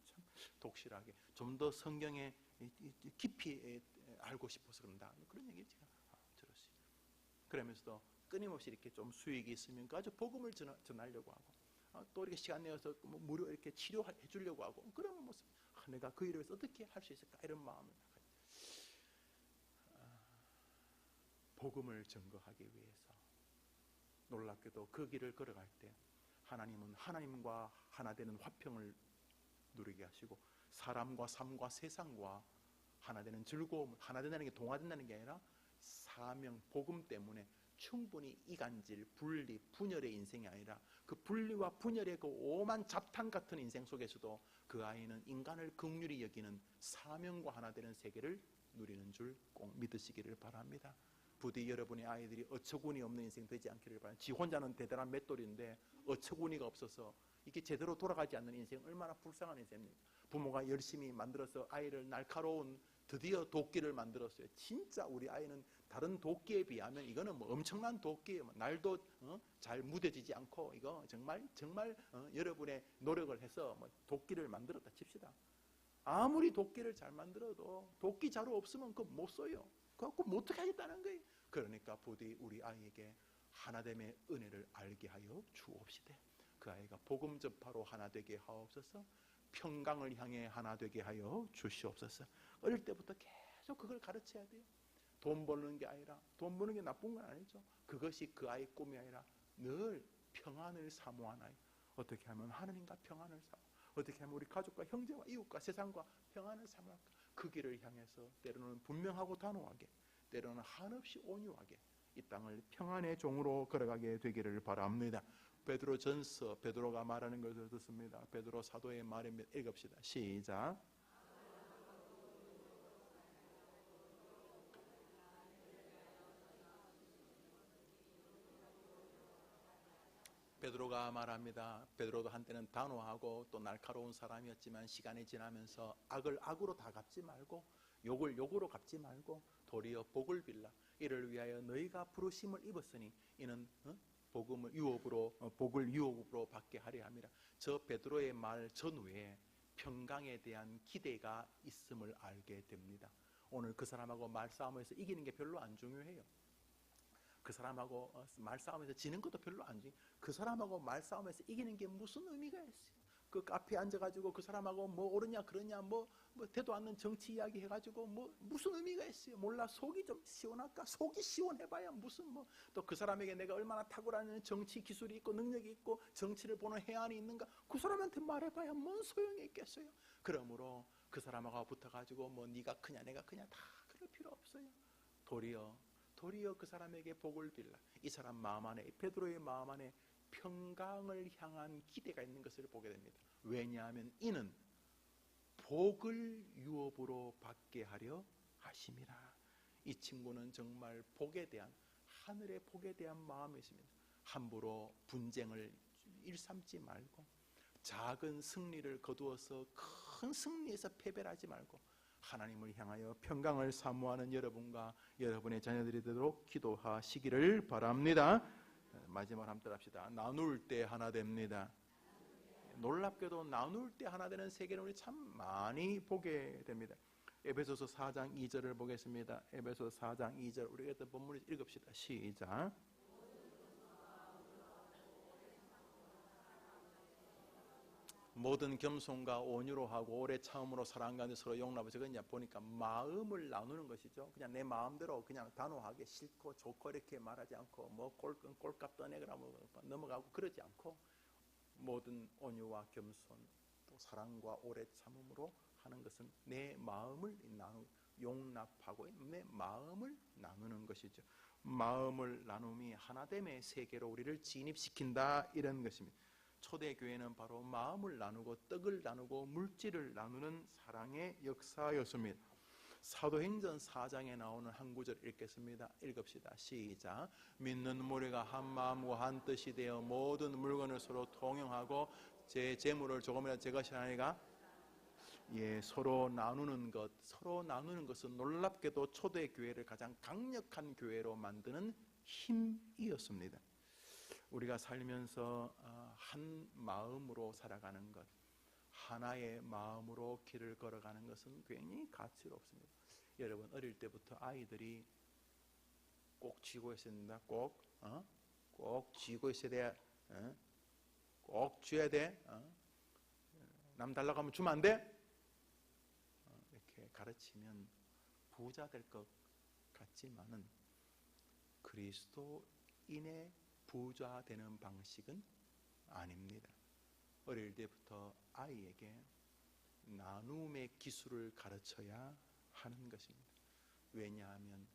참 독실하게 좀 더 성경에 깊이 알고 싶어서 그런다. 그런 얘기 제가 들었어요. 그러면서도 끊임없이 이렇게 좀 수익이 있으면 아주 복음을 전하려고 하고, 또 이렇게 시간 내어서 무료 이렇게 치료해 주려고 하고, 그런 모습. 내가 그 일을 위해서 어떻게 할 수 있을까, 이런 마음을. 복음을 증거하기 위해서 놀랍게도 그 길을 걸어갈 때 하나님은 하나님과 하나 되는 화평을 누리게 하시고, 사람과 삶과 세상과 하나 되는 즐거움, 하나 된다는 게 동화된다는 게 아니라 사명, 복음 때문에 충분히 이간질, 분리, 분열의 인생이 아니라 그 분리와 분열의 그 오만 잡탄 같은 인생 속에서도 그 아이는 인간을 긍휼히 여기는 사명과 하나 되는 세계를 누리는 줄 꼭 믿으시기를 바랍니다. 부디 여러분의 아이들이 어처구니 없는 인생 되지 않기를 바랍니다. 지 혼자는 대단한 맷돌인데 어처구니가 없어서 이게 제대로 돌아가지 않는 인생, 얼마나 불쌍한 인생입니까? 부모가 열심히 만들어서 아이를 날카로운 드디어 도끼를 만들었어요. 진짜 우리 아이는 다른 도끼에 비하면 이거는 뭐 엄청난 도끼예요. 날도 잘 무뎌지지 않고, 이거 정말 여러분의 노력을 해서 뭐 도끼를 만들었다 칩시다. 아무리 도끼를 잘 만들어도 도끼 자루 없으면 그거 못 써요. 그거 못 어떻게 하겠다는 거예요. 그러니까 부디 우리 아이에게 하나됨의 은혜를 알게 하여 주옵시되, 그 아이가 복음 전파로 하나 되게 하옵소서. 평강을 향해 하나 되게 하여 주시옵소서. 어릴 때부터 계속 그걸 가르쳐야 돼요. 돈 버는 게 아니라, 돈 버는 게 나쁜 건 아니죠. 그것이 그 아이의 꿈이 아니라 늘 평안을 사모한 아이. 어떻게 하면 하나님과 평안을 사모, 어떻게 하면 우리 가족과 형제와 이웃과 세상과 평안을 사모할까. 그 길을 향해서 때로는 분명하고 단호하게, 때로는 한없이 온유하게 이 땅을 평안의 종으로 걸어가게 되기를 바랍니다. 베드로전서, 베드로가 말하는 것을 듣습니다. 베드로 사도의 말을 읽읍시다. 시작. 베드로가 말합니다. 베드로도 한때는 단호하고 또 날카로운 사람이었지만 시간이 지나면서 악을 악으로 다 갚지 말고, 욕을 욕으로 갚지 말고 도리어 복을 빌라. 이를 위하여 너희가 부르심을 입었으니 이는 복음을 유업으로, 복을 유업으로 받게 하려 함이라. 저 베드로의 말 전후에 평강에 대한 기대가 있음을 알게 됩니다. 오늘 그 사람하고 말싸움에서 이기는 게 별로 안 중요해요. 그 사람하고 말싸움에서 지는 것도 별로 안 중요해요. 그 사람하고 말싸움에서 이기는 게 무슨 의미가 있어요? 그 카페에 앉아가지고 그 사람하고 뭐 옳으냐 그러냐 뭐 되도 않는 정치 이야기 해가지고 뭐 무슨 의미가 있어요? 몰라. 속이 좀 시원할까? 속이 시원해봐야 무슨 뭐 또 그 사람에게 내가 얼마나 탁월한 정치 기술이 있고 능력이 있고 정치를 보는 해안이 있는가? 그 사람한테 말해봐야 뭔 소용이 있겠어요? 그러므로 그 사람하고 붙어가지고 뭐 네가 크냐 내가 크냐 다 그럴 필요 없어요. 도리어 그 사람에게 복을 빌라. 이 사람 마음 안에, 베드로의 마음 안에 평강을 향한 기대가 있는 것을 보게 됩니다. 왜냐하면 이는 복을 유업으로 받게 하려 하심이라. 이 친구는 정말 복에 대한, 하늘의 복에 대한 마음이 있습니다. 함부로 분쟁을 일삼지 말고, 작은 승리를 거두어서 큰 승리에서 패배를 하지 말고 하나님을 향하여 평강을 사모하는 여러분과 여러분의 자녀들이 되도록 기도하시기를 바랍니다. 마지막으로 한번 합시다. 나눌 때 하나 됩니다. 놀랍게도 나눌 때 하나 되는 세계를 우리 참 많이 보게 됩니다. 에베소서 4장 2절을 보겠습니다. 에베소서 4장 2절 우리 어떤 본문을 읽읍시다. 시작. 모든 겸손과 온유로 하고 오래 참음으로 사랑 가운데 서로 용납하고, 저건 이제 보니까 마음을 나누는 것이죠. 그냥 내 마음대로 그냥 단호하게 싫고 좋고 이렇게 말하지 않고 뭐 꼴값 떠내거나 뭐 넘어가고 그러지 않고, 모든 온유와 겸손 또 사랑과 오래 참음으로 하는 것은 내 마음을 용납하고 내 마음을 나누는 것이죠. 마음을 나눔이 하나됨의 세계로 우리를 진입시킨다, 이런 것입니다. 초대교회는 바로 마음을 나누고 떡을 나누고 물질을 나누는 사랑의 역사였습니다. 사도행전 4장에 나오는 한 구절 읽겠습니다. 읽읍시다. 시작. 믿는 무리가 한 마음과 한 뜻이 되어 모든 물건을 서로 통용하고 제 재물을 조금이라도 제 것이 아니라 서로 나누는 것은 놀랍게도 초대교회를 가장 강력한 교회로 만드는 힘이었습니다. 우리가 살면서 한 마음으로 살아가는 것, 하나의 마음으로 길을 걸어가는 것은 굉장히 가치롭습니다. 여러분, 어릴 때부터 아이들이 꼭 쥐고 있어야 된다. 꼭 쥐고 있어야 돼. 꼭 쥐어야 돼. 남 달라고 하면 주면 안 돼. 이렇게 가르치면 부자 될 것 같지만은 그리스도인의 부자 되는 방식은 아닙니다. 어릴 때부터 아이에게 나눔의 기술을 가르쳐야 하는 것입니다. 왜냐하면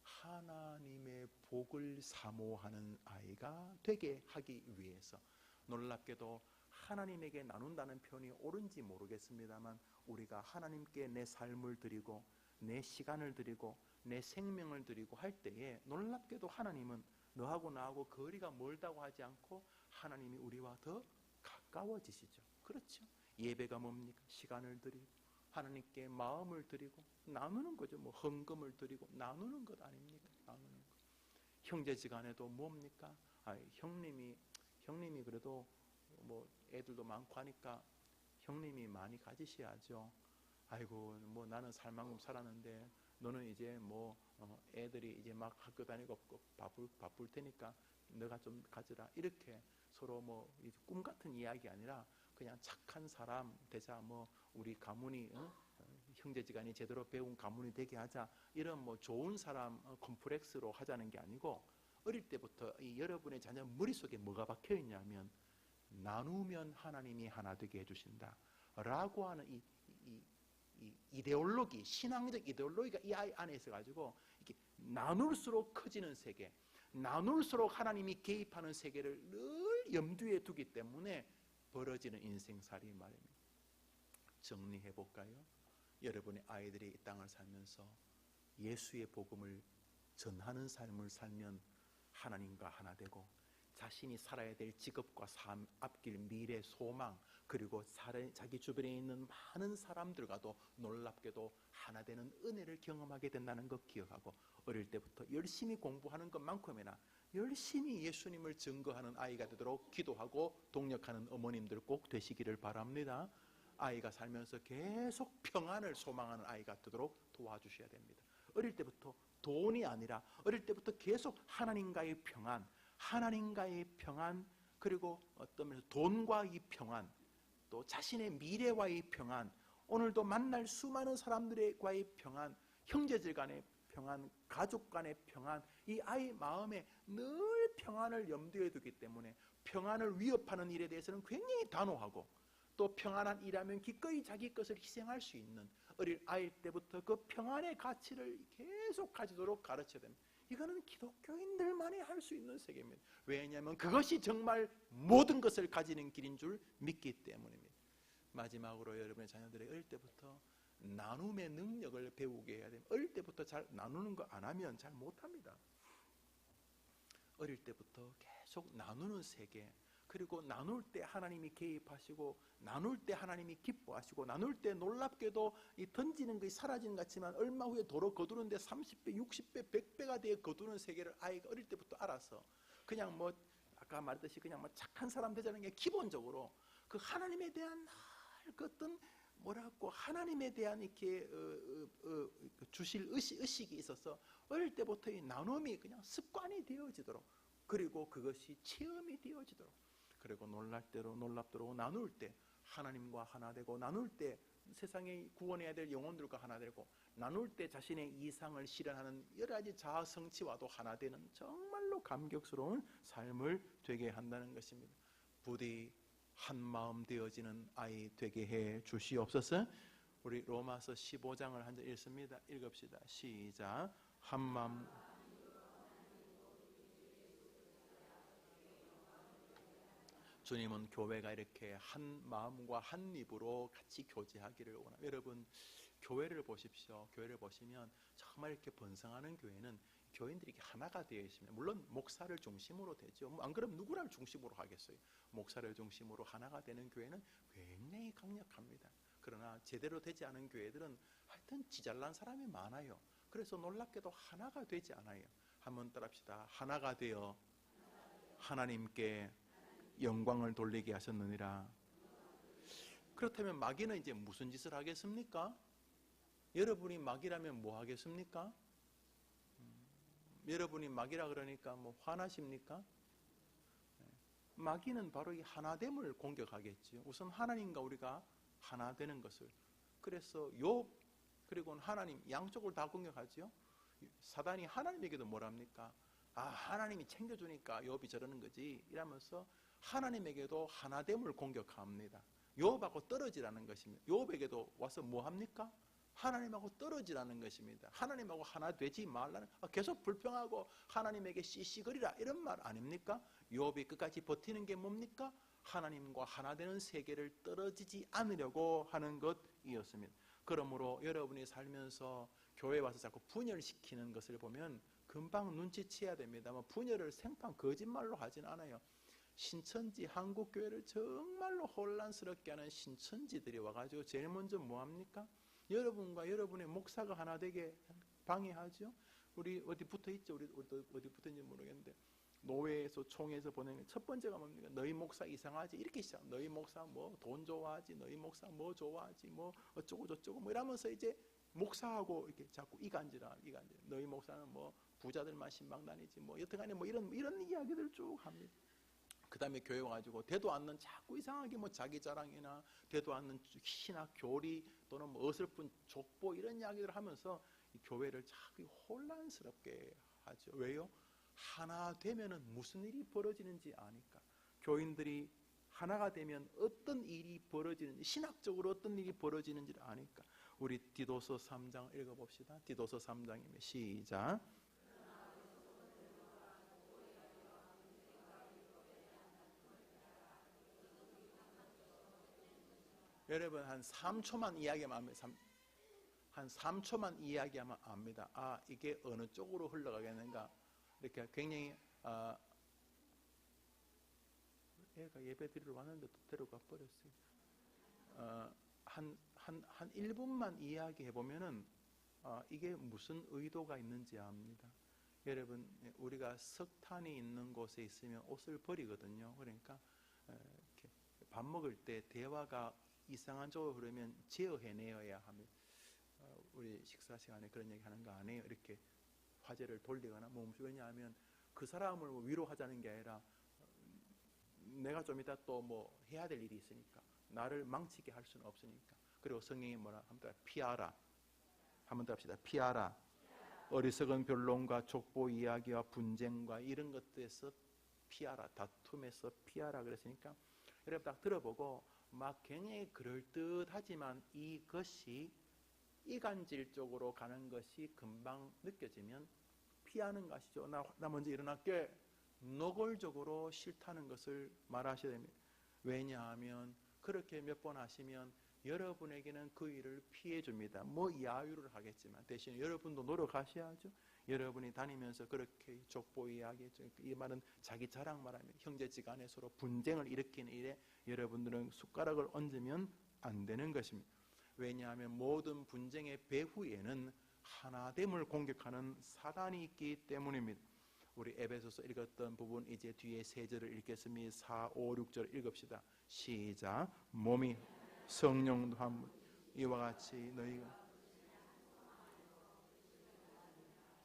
하나님의 복을 사모하는 아이가 되게 하기 위해서, 놀랍게도 하나님에게 나눈다는 표현이 옳은지 모르겠습니다만, 우리가 하나님께 내 삶을 드리고 내 시간을 드리고 내 생명을 드리고 할 때에 놀랍게도 하나님은 너하고 나하고 거리가 멀다고 하지 않고 하나님이 우리와 더 가까워지시죠. 그렇죠? 예배가 뭡니까? 시간을 드리고 하나님께 마음을 드리고 나누는 거죠. 뭐 헌금을 드리고 나누는 것 아닙니까? 나누는 것. 형제지간에도 뭡니까? 형님이 그래도 뭐 애들도 많고 하니까 형님이 많이 가지셔야죠. 아이고 뭐 나는 살 만큼 살았는데 너는 이제 뭐 애들이 이제 막 학교 다니고 바쁠 테니까 너가 좀 가져라. 이렇게 서로 뭐 꿈 같은 이야기 아니라 그냥 착한 사람 되자, 뭐 우리 가문이 형제지간이 제대로 배운 가문이 되게 하자, 이런 뭐 좋은 사람 컴플렉스로 하자는 게 아니고, 어릴 때부터 이 여러분의 자녀 머릿속에 뭐가 박혀 있냐면 나누면 하나님이 하나 되게 해주신다 라고 하는 이 이데올로기, 신앙적 이데올로기가 이 아이 안에 있어가지고 이렇게 나눌수록 커지는 세계, 나눌수록 하나님이 개입하는 세계를 늘 염두에 두기 때문에 벌어지는 인생살이 말입니다. 정리해볼까요? 여러분의 아이들이 이 땅을 살면서 예수의 복음을 전하는 삶을 살면 하나님과 하나 되고, 자신이 살아야 될 직업과 삶, 앞길, 미래, 소망, 그리고 자기 주변에 있는 많은 사람들과도 놀랍게도 하나 되는 은혜를 경험하게 된다는 것 기억하고, 어릴 때부터 열심히 공부하는 것만큼이나 열심히 예수님을 증거하는 아이가 되도록 기도하고 동력하는 어머님들 꼭 되시기를 바랍니다. 아이가 살면서 계속 평안을 소망하는 아이가 되도록 도와주셔야 됩니다. 어릴 때부터 돈이 아니라 어릴 때부터 계속 하나님과의 평안, 그리고 어떤 면에서 돈과의 평안, 또 자신의 미래와의 평안, 오늘도 만날 수많은 사람들과의 평안, 형제들 간의 평안, 가족 간의 평안, 이 아이 마음에 늘 평안을 염두에 두기 때문에 평안을 위협하는 일에 대해서는 굉장히 단호하고, 또 평안한 일하면 기꺼이 자기 것을 희생할 수 있는 어릴 아이 때부터 그 평안의 가치를 계속 가지도록 가르쳐야 됩니다. 이거는 기독교인들만이 할 수 있는 세계입니다. 왜냐하면 그것이 정말 모든 것을 가지는 길인 줄 믿기 때문입니다. 마지막으로 여러분의 자녀들에게 어릴 때부터 나눔의 능력을 배우게 해야 됩니다. 어릴 때부터 잘 나누는 거 안 하면 잘 못합니다. 어릴 때부터 계속 나누는 세계, 그리고 나눌 때 하나님이 개입하시고, 나눌 때 하나님이 기뻐하시고, 나눌 때 놀랍게도 이 던지는 것이 사라지는 것 같지만 얼마 후에 도로 거두는데 30배, 60배, 100배가 되어 거두는 세계를 아이가 어릴 때부터 알아서, 그냥 뭐 아까 말했듯이 그냥 뭐 착한 사람 되자는 게 기본적으로 그 하나님에 대한 그 어떤 뭐라고 하나님에 대한 이렇게 주실 의식이 있어서 어릴 때부터 이 나눔이 그냥 습관이 되어지도록, 그리고 그것이 체험이 되어지도록, 그리고 놀랄 대로 놀랍도록 나눌 때 하나님과 하나 되고, 나눌 때 세상에 구원해야 될 영혼들과 하나 되고, 나눌 때 자신의 이상을 실현하는 여러 가지 자아 성취와도 하나 되는 정말로 감격스러운 삶을 되게 한다는 것입니다. 부디 한 마음 되어지는 아이 되게 해 주시옵소서. 우리 로마서 15장을 한 절 읽습니다. 읽읍시다. 시작. 한 마음. 주님은 교회가 이렇게 한 마음과 한 입으로 같이 교제하기를 원합니다. 여러분, 교회를 보십시오. 교회를 보시면 정말 이렇게 번성하는 교회는 교인들이 이렇게 하나가 되어 있습니다. 물론 목사를 중심으로 되죠. 안 그러면 누구를 중심으로 하겠어요. 목사를 중심으로 하나가 되는 교회는 굉장히 강력합니다. 그러나 제대로 되지 않은 교회들은 하여튼 지잘난 사람이 많아요. 그래서 놀랍게도 하나가 되지 않아요. 한번 따라합시다. 하나가 되어 하나님께 영광을 돌리게 하셨느니라. 그렇다면 마귀는 이제 무슨 짓을 하겠습니까? 여러분이 마귀라면 뭐 하겠습니까? 여러분이 마귀라 그러니까 뭐 화나십니까? 마귀는 바로 이 하나됨을 공격하겠죠. 우선 하나님과 우리가 하나 되는 것을. 그래서 욥 그리고 하나님 양쪽을 다 공격하죠. 사단이 하나님에게도 뭐랍니까? 아, 하나님이 챙겨주니까 욥이 저러는 거지 이러면서 하나님에게도 하나됨을 공격합니다. 욥하고 떨어지라는 것입니다. 욥에게도 와서 뭐 합니까? 하나님하고 떨어지라는 것입니다. 하나님하고 하나 되지 말라는, 계속 불평하고 하나님에게 씨씨거리라 이런 말 아닙니까? 욥이 끝까지 버티는 게 뭡니까? 하나님과 하나 되는 세계를 떨어지지 않으려고 하는 것이었습니다. 그러므로 여러분이 살면서 교회 와서 자꾸 분열시키는 것을 보면 금방 눈치채야 됩니다. 분열을 생판 거짓말로 하진 않아요. 신천지 한국교회를 정말로 혼란스럽게 하는 신천지들이 와가지고 제일 먼저 뭐합니까? 여러분과 여러분의 목사가 하나 되게 방해하죠. 우리 어디 붙어있죠? 우리 어디 붙어있는지 모르겠는데 노회에서 총회에서 보내는 첫 번째가 뭡니까? 너희 목사 이상하지 이렇게 시작. 너희 목사 뭐 돈 좋아하지, 너희 목사 뭐 좋아하지, 뭐 어쩌고 저쩌고 뭐 이러면서 이제 목사하고 이렇게 자꾸 이간질하. 너희 목사는 뭐 부자들만 신방 다니지 뭐 여튼간에 뭐 이런 이야기들 쭉 합니다. 그 다음에 교회 와가지고 되도 않는 자꾸 이상하게 뭐 자기 자랑이나 되도 않는 신학 교리 또는 뭐 어설픈 족보 이런 이야기를 하면서 이 교회를 자꾸 혼란스럽게 하죠. 왜요? 하나 되면은 무슨 일이 벌어지는지 아니까. 교인들이 하나가 되면 어떤 일이 벌어지는지, 신학적으로 어떤 일이 벌어지는지를 아니까. 우리 디도서 3장 읽어봅시다. 디도서 3장이면 시작. 여러분 한 3초만 이야기하면 압니다. 한 3초만 이야기하면 압니다. 아, 이게 어느 쪽으로 흘러가겠는가. 이렇게 굉장히 애가 예배 드리러 왔는데 또 데려가 버렸어요. 한 1분만 이야기해 보면은 이게 무슨 의도가 있는지 압니다. 여러분, 우리가 석탄이 있는 곳에 있으면 옷을 버리거든요. 그러니까 이렇게 밥 먹을 때 대화가 이상한 쪽으로 흐르면 제어해내어야 합니다. 우리 식사 시간에 그런 얘기 하는 거 아니에요. 이렇게 화제를 돌리거나 왜냐하면 그 사람을 위로하자는 게 아니라 내가 좀 이따 또 뭐 해야 될 일이 있으니까 나를 망치게 할 수는 없으니까. 그리고 성경이 뭐라 합니다. 피하라. 한번 더 합시다. 피하라. 어리석은 변론과 족보 이야기와 분쟁과 이런 것들에서 피하라. 다툼에서 피하라 그랬으니까 여러분 딱 들어보고 막 굉장히 그럴듯하지만 이것이 이간질적으로 가는 것이 금방 느껴지면 피하는 것이죠. 나 먼저 일어날게. 노골적으로 싫다는 것을 말하셔야 됩니다. 왜냐하면 그렇게 몇 번 하시면 여러분에게는 그 일을 피해 줍니다. 뭐 야유를 하겠지만 대신 여러분도 노력하셔야죠. 여러분이 다니면서 그렇게 족보 이야기, 이 말은 자기 자랑 말하면 형제지간에 서로 분쟁을 일으키는 일에 여러분들은 숟가락을 얹으면 안 되는 것입니다. 왜냐하면 모든 분쟁의 배후에는 하나됨을 공격하는 사단이 있기 때문입니다. 우리 에베소서 읽었던 부분 이제 뒤에 세 절을 읽겠습니다. 4, 5, 6절 읽읍시다. 시작. 몸이 성령도 한 이와 같이 너희가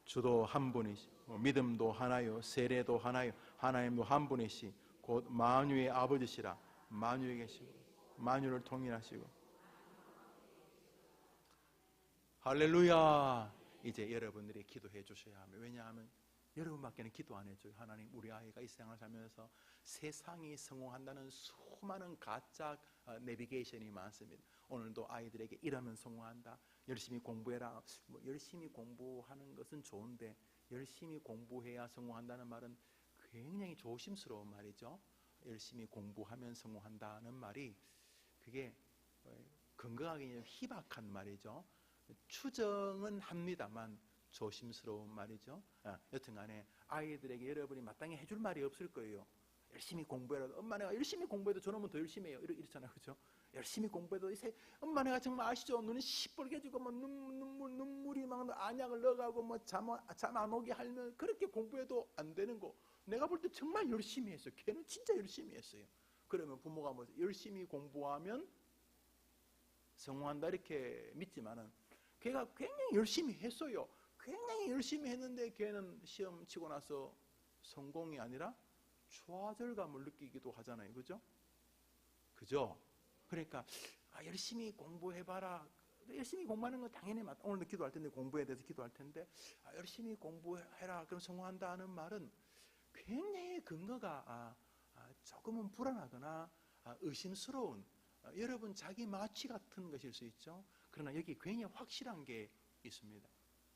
주도 한 분이시고 믿음도 하나요 세례도 하나요 하나님도 한 분이시 곧 만유의 아버지시라. 만유에 계시고 만유를 통일하시고 할렐루야. 이제 여러분들이 기도해 주셔야 합니다. 왜냐하면 여러분밖에는 기도 안 해줘요. 하나님, 우리 아이가 이 세상을 살면서 세상이 성공한다는 수많은 가짜 내비게이션이 많습니다. 오늘도 아이들에게 이러면 성공한다, 열심히 공부해라. 열심히 공부하는 것은 좋은데 열심히 공부해야 성공한다는 말은 굉장히 조심스러운 말이죠. 열심히 공부하면 성공한다는 말이 그게 건강하게 희박한 말이죠. 추정은 합니다만 조심스러운 말이죠. 여튼간에 아이들에게 여러분이 마땅히 해줄 말이 없을 거예요. 열심히 공부해라. 엄마 내가 열심히 공부해도 저놈은 더 열심히 해요. 이렇잖아요, 그렇죠? 열심히 공부해도 엄마 내가 정말 아시죠? 눈이 시뻘개지고 뭐 눈물이 막 안약을 넣어가고 뭐 잠 안 오게 하면 그렇게 공부해도 안 되는 거. 내가 볼 때 정말 열심히 했어요. 걔는 진짜 열심히 했어요. 그러면 부모가 뭐 열심히 공부하면 성공한다 이렇게 믿지만은 걔가 굉장히 열심히 했어요. 굉장히 열심히 했는데 걔는 시험 치고 나서 성공이 아니라 좌절감을 느끼기도 하잖아요. 그죠? 그죠? 그러니까 열심히 공부해봐라. 열심히 공부하는 건 당연히 맞다. 오늘도 기도할 텐데 공부에 대해서 기도할 텐데 열심히 공부해라. 그럼 성공한다는 말은 굉장히 근거가 조금은 불안하거나 의심스러운 여러분 자기 마취 같은 것일 수 있죠. 그러나 여기 굉장히 확실한 게 있습니다.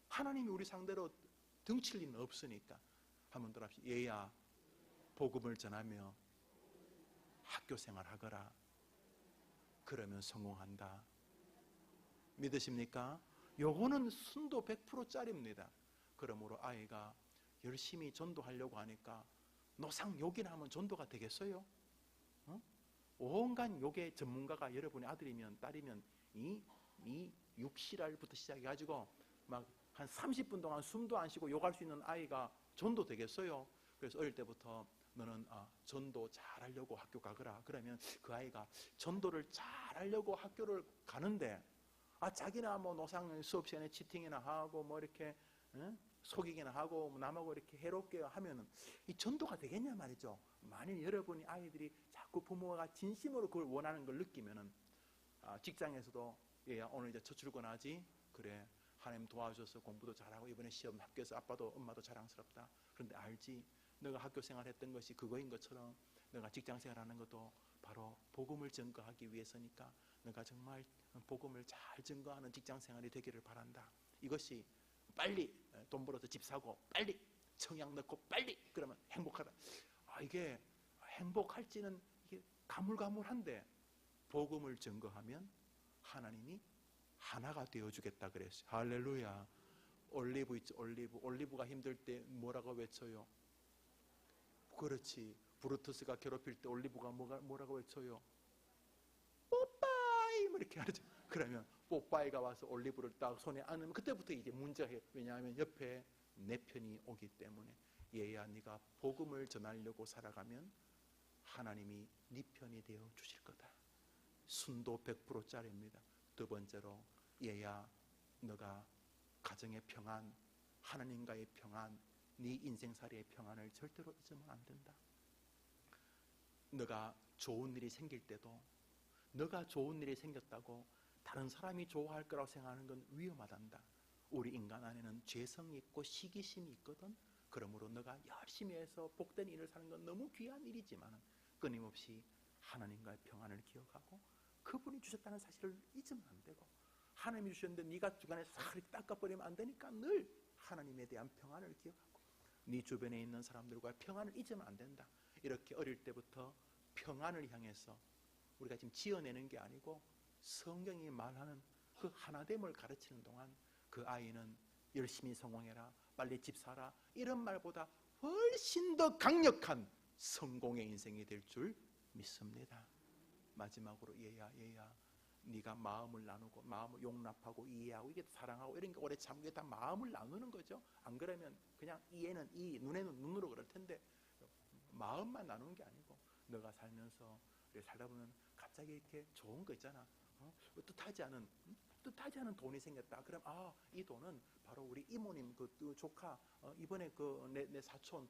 하나님이 우리 상대로 등칠 리는 없으니까 한번 더 합시다. 얘야 복음을 전하며 학교 생활하거라. 그러면 성공한다. 믿으십니까? 요거는 순도 100%짜리입니다. 그러므로 아이가 열심히 전도하려고 하니까 노상욕이나 하면 전도가 되겠어요? 온갖 욕의 전문가가 여러분의 아들이면 딸이면 이 육실알부터 시작해가지고 막 한 30분 동안 숨도 안 쉬고 욕할 수 있는 아이가 전도 되겠어요? 그래서 어릴 때부터 너는 전도 잘하려고 학교 가거라. 그러면 그 아이가 전도를 잘하려고 학교를 가는데 자기나 뭐 노상 수업 시간에 치팅이나 하고 뭐 이렇게 속이기나 하고 남하고 이렇게 해롭게 하면은 이 전도가 되겠냐 말이죠. 만일 여러분이 아이들이 자꾸 부모가 진심으로 그걸 원하는 걸 느끼면은 직장에서도 얘야 오늘 이제 첫 출근하지? 그래 하나님 도와줘서 공부도 잘하고 이번에 시험 합격해서 아빠도 엄마도 자랑스럽다. 그런데 알지? 너가 학교 생활했던 것이 그거인 것처럼 너가 직장 생활하는 것도 바로 복음을 증거하기 위해서니까 너가 정말 복음을 잘 증거하는 직장 생활이 되기를 바란다. 이것이 빨리 돈 벌어서 집 사고 빨리 청약 넣고 빨리 그러면 행복하다. 이게 행복할지는 이게 가물가물한데 복음을 증거하면 하나님이 하나가 되어주겠다 그랬어요. 할렐루야. 올리브 있죠. 올리브가 힘들 때 뭐라고 외쳐요? 그렇지. 브루투스가 괴롭힐 때 올리브가 뭐라고 외쳐요? 뽀빠이 뭐 이렇게 하죠. 그러면 뽀빠이가 와서 올리브를 딱 손에 안으면 그때부터 이제 문제가 해요. 왜냐하면 옆에 내 편이 오기 때문에. 얘야 네가 복음을 전하려고 살아가면 하나님이 네 편이 되어 주실 거다. 순도 100%짜리입니다. 두 번째로 얘야 너가 가정의 평안, 하나님과의 평안, 네 인생살이의 평안을 절대로 잊으면 안 된다. 너가 좋은 일이 생길 때도 너가 좋은 일이 생겼다고 다른 사람이 좋아할 거라고 생각하는 건 위험하단다. 우리 인간 안에는 죄성이 있고 시기심이 있거든. 그러므로 너가 열심히 해서 복된 일을 사는 건 너무 귀한 일이지만 끊임없이 하나님과의 평안을 기억하고 그분이 주셨다는 사실을 잊으면 안 되고 하나님이 주셨는데 네가 주간에 싹 닦아버리면 안 되니까 늘 하나님에 대한 평안을 기억하고 네 주변에 있는 사람들과 평안을 잊으면 안 된다. 이렇게 어릴 때부터 평안을 향해서 우리가 지금 지어내는 게 아니고 성경이 말하는 그 하나됨을 가르치는 동안 그 아이는 열심히 성공해라, 빨리 집 사라 이런 말보다 훨씬 더 강력한 성공의 인생이 될 줄 믿습니다. 마지막으로 얘야 네가 마음을 나누고 마음을 용납하고 이해하고 이게 사랑하고 이런 게 오래 참고 다 마음을 나누는 거죠. 안 그러면 그냥 이해는 이 눈에는 눈으로 그럴 텐데 마음만 나누는 게 아니고 너가 살면서 살다 보면 갑자기 이렇게 좋은 거 있잖아. 뜻하지 않은 돈이 생겼다. 그럼 이 돈은 바로 우리 이모님 그 조카 이번에 그 내 사촌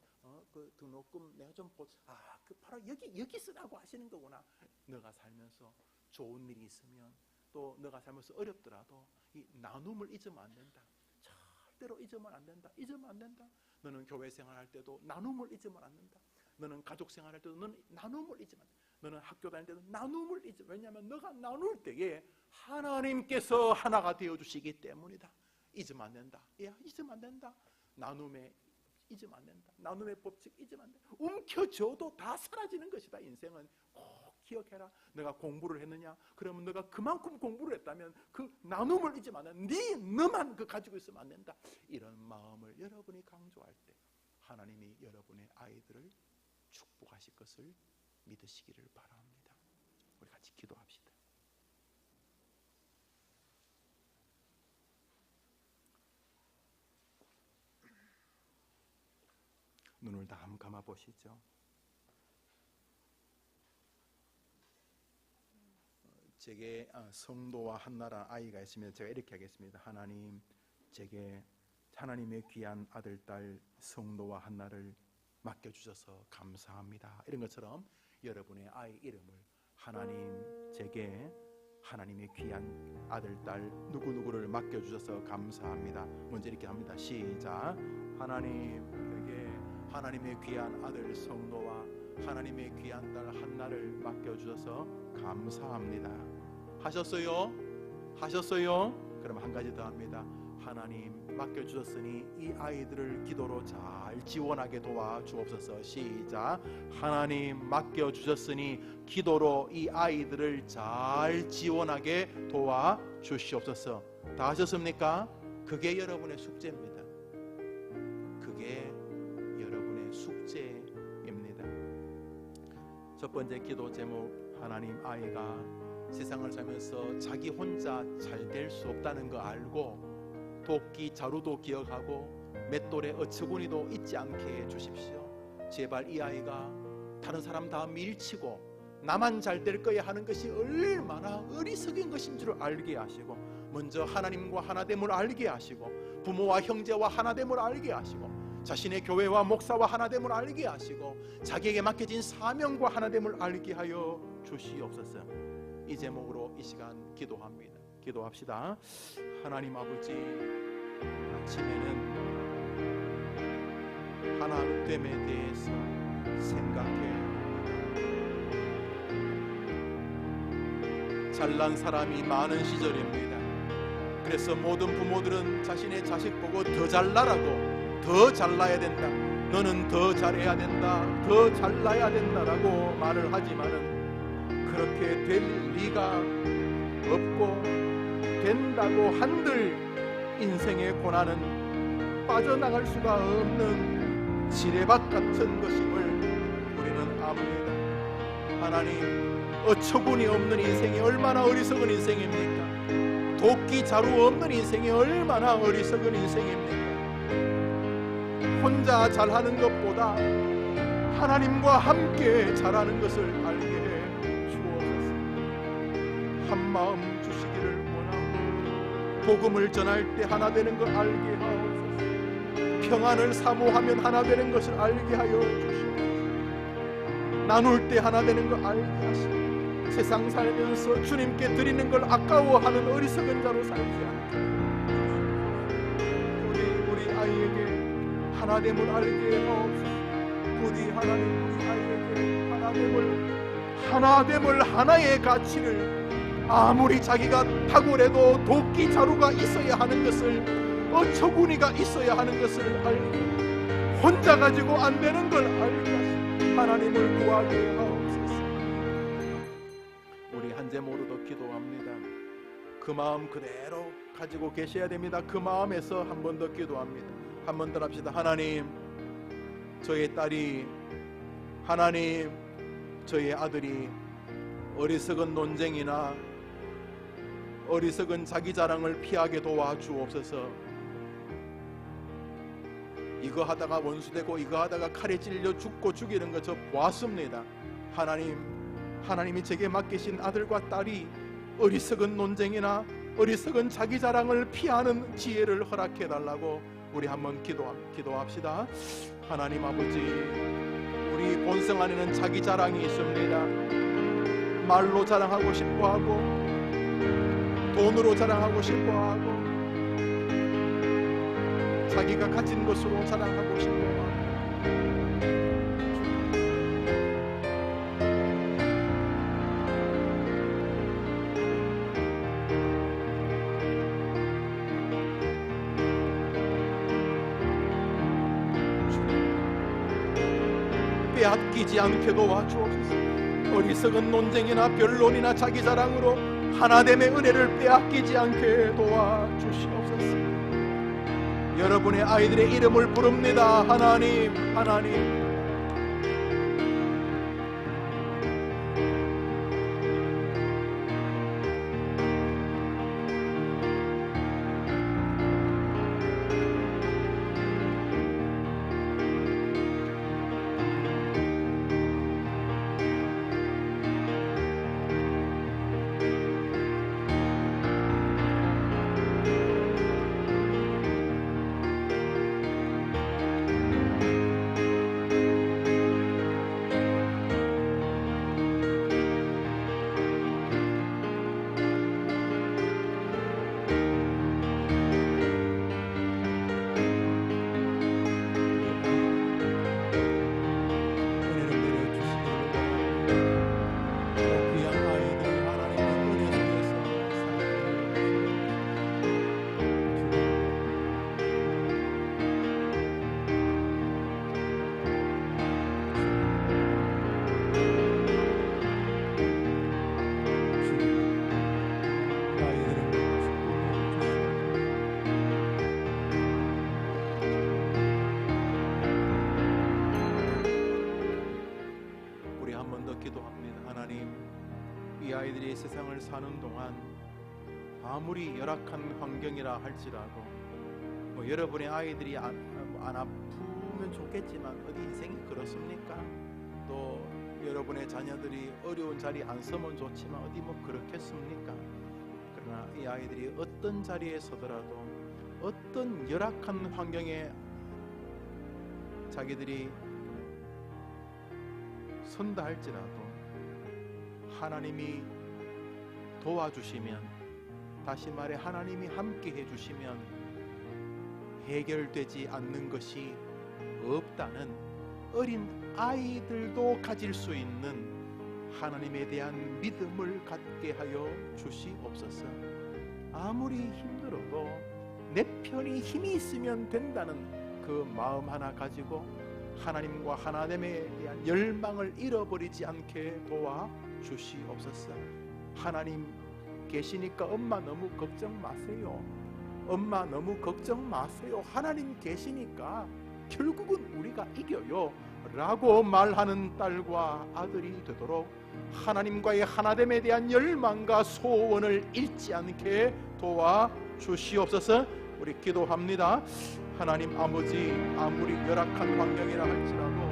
그 등록금 내가 좀 그 바로 여기 쓰라고 하시는 거구나. 너가 살면서 좋은 일이 있으면 또 너가 살면서 어렵더라도 이 나눔을 잊으면 안 된다. 절대로 잊으면 안 된다. 잊으면 안 된다. 너는 교회 생활할 때도 나눔을 잊으면 안 된다. 너는 가족 생활할 때도 너는 나눔을 잊으면 안 된다. 너는 학교 다닐 때도 나눔을 잊으면, 왜냐하면 너가 나눌 때에 하나님께서 하나가 되어주시기 때문이다. 잊으면 안 된다. 잊으면 안 된다. 나눔에 잊으면 안 된다. 나눔의 법칙 잊으면 안 된다. 움켜쥐어도 다 사라지는 것이다. 인생은 꼭 기억해라. 너가 공부를 했느냐? 그러면 너가 그만큼 공부를 했다면 그 나눔을 잊으면 안 된다. 너만 가지고 있으면 안 된다. 이런 마음을 여러분이 강조할 때 하나님이 여러분의 아이들을 축복하실 것을 믿으시기를 바랍니다. 우리 같이 기도합시다. 눈을 다 한번 감아 보시죠. 제게 성도와 한나라 아이가 있으면 제가 이렇게 하겠습니다. 하나님, 제게 하나님의 귀한 아들, 딸 성도와 한나를 맡겨주셔서 감사합니다. 이런 것처럼 여러분의 아이 이름을 하나님, 제게 하나님의 귀한 아들, 딸 누구누구를 맡겨주셔서 감사합니다. 먼저 이렇게 합니다. 시작. 하나님, 제게 하나님의 귀한 아들 성도와 하나님의 귀한 딸 한나를 맡겨주셔서 감사합니다. 하셨어요? 하셨어요? 그럼 한 가지 더 합니다. 하나님, 맡겨주셨으니 이 아이들을 기도로 잘 지원하게 도와주옵소서. 시작. 하나님, 맡겨주셨으니 기도로 이 아이들을 잘 지원하게 도와주시옵소서. 다 하셨습니까? 그게 여러분의 숙제입니다. 그게 여러분의 숙제입니다. 첫 번째 기도 제목, 하나님, 아이가 세상을 살면서 자기 혼자 잘 될 수 없다는 거 알고 도끼 자루도 기억하고 맷돌에 어처구니도 잊지 않게 해주십시오. 제발 이 아이가 다른 사람 다 밀치고 나만 잘 될 거야 하는 것이 얼마나 어리석은 것인 줄 알게 하시고, 먼저 하나님과 하나됨을 알게 하시고, 부모와 형제와 하나됨을 알게 하시고, 자신의 교회와 목사와 하나됨을 알게 하시고, 자기에게 맡겨진 사명과 하나됨을 알게 하여 주시옵소서. 이 제목으로 이 시간 기도합니다. 기도합시다. 하나님 아버지, 아침에는 하나됨에 대해서 생각해 잘난 사람이 많은 시절입니다. 그래서 모든 부모들은 자신의 자식 보고 더 잘나라고, 더 잘나야 된다, 너는 더 잘해야 된다, 더 잘나야 된다라고 말을 하지만은 그렇게 될 리가 없고, 된다고 한들 인생의 고난은 빠져나갈 수가 없는 지뢰밭 같은 것임을 우리는 압니다. 하나님, 어처구니 없는 인생이 얼마나 어리석은 인생입니까? 도끼 자루 없는 인생이 얼마나 어리석은 인생입니까? 혼자 잘하는 것보다 하나님과 함께 잘하는 것을 알게 해 주옵소서. 한마음 주시기를 원하고, 복음을 전할 때 하나 되는 걸 알게 하옵소서. 평안을 사모하면 하나 되는 것을 알게 하여 주시옵소서. 나눌 때 하나 되는 걸 알게 하시고, 세상 살면서 주님께 드리는 걸 아까워하는 어리석은 자로 살지 않게 우리 아이에게 하나됨을 알게 하옵소서. 부디 하나님, 우리 아이에게 하나됨을 하나의 가치를, 아무리 자기가 탁월해도 도끼 자루가 있어야 하는 것을, 어처구니가 있어야 하는 것을 알게, 혼자 가지고 안 되는 걸 알게 하시고 하나님을 구하게 하옵소서. 우리 한제모로도 기도합니다. 그 마음 그대로 가지고 계셔야 됩니다. 그 마음에서 한 번 더 기도합니다. 한 번 더 합시다. 하나님, 저의 딸이, 하나님, 저의 아들이 어리석은 논쟁이나 어리석은 자기 자랑을 피하게 도와주옵소서. 이거 하다가 원수되고 이거 하다가 칼에 찔려 죽고 죽이는 거 저 보았습니다. 하나님, 하나님이 제게 맡기신 아들과 딸이 어리석은 논쟁이나 어리석은 자기 자랑을 피하는 지혜를 허락해 달라고 우리 한번 기도합시다. 하나님 아버지, 우리 본성 안에는 자기 자랑이 있습니다. 말로 자랑하고 싶어하고, 돈으로 자랑하고 싶어하고, 자기가 가진 것으로 자랑하고 싶어하고, 빼앗기지 않게 도와주옵소서. 어리석은 논쟁이나 변론이나 자기 자랑으로 하나됨의 은혜를 빼앗기지 않게 도와주시옵소서. 여러분의 아이들의 이름을 부릅니다. 하나님, 하나님. 아이들이 세상을 사는 동안 아무리 열악한 환경이라 할지라도 여러분의 아이들이 안 아프면 좋겠지만 어디 인생이 그렇습니까? 또 여러분의 자녀들이 어려운 자리에 안 서면 좋지만 어디 그렇겠습니까? 그러나 이 아이들이 어떤 자리에 서더라도 어떤 열악한 환경에 자기들이 선다 할지라도 하나님이 도와주시면, 다시 말해 하나님이 함께 해주시면 해결되지 않는 것이 없다는 어린 아이들도 가질 수 있는 하나님에 대한 믿음을 갖게 하여 주시옵소서. 아무리 힘들어도 내 편이 힘이 있으면 된다는 그 마음 하나 가지고 하나님과 하나됨에 대한 열망을 잃어버리지 않게 도와주시옵소서. 하나님 계시니까 엄마 너무 걱정 마세요. 엄마 너무 걱정 마세요. 하나님 계시니까 결국은 우리가 이겨요 라고 말하는 딸과 아들이 되도록 하나님과의 하나됨에 대한 열망과 소원을 잃지 않게 도와주시옵소서. 우리 기도합니다. 하나님 아버지, 아무리 열악한 환경이라 할지라도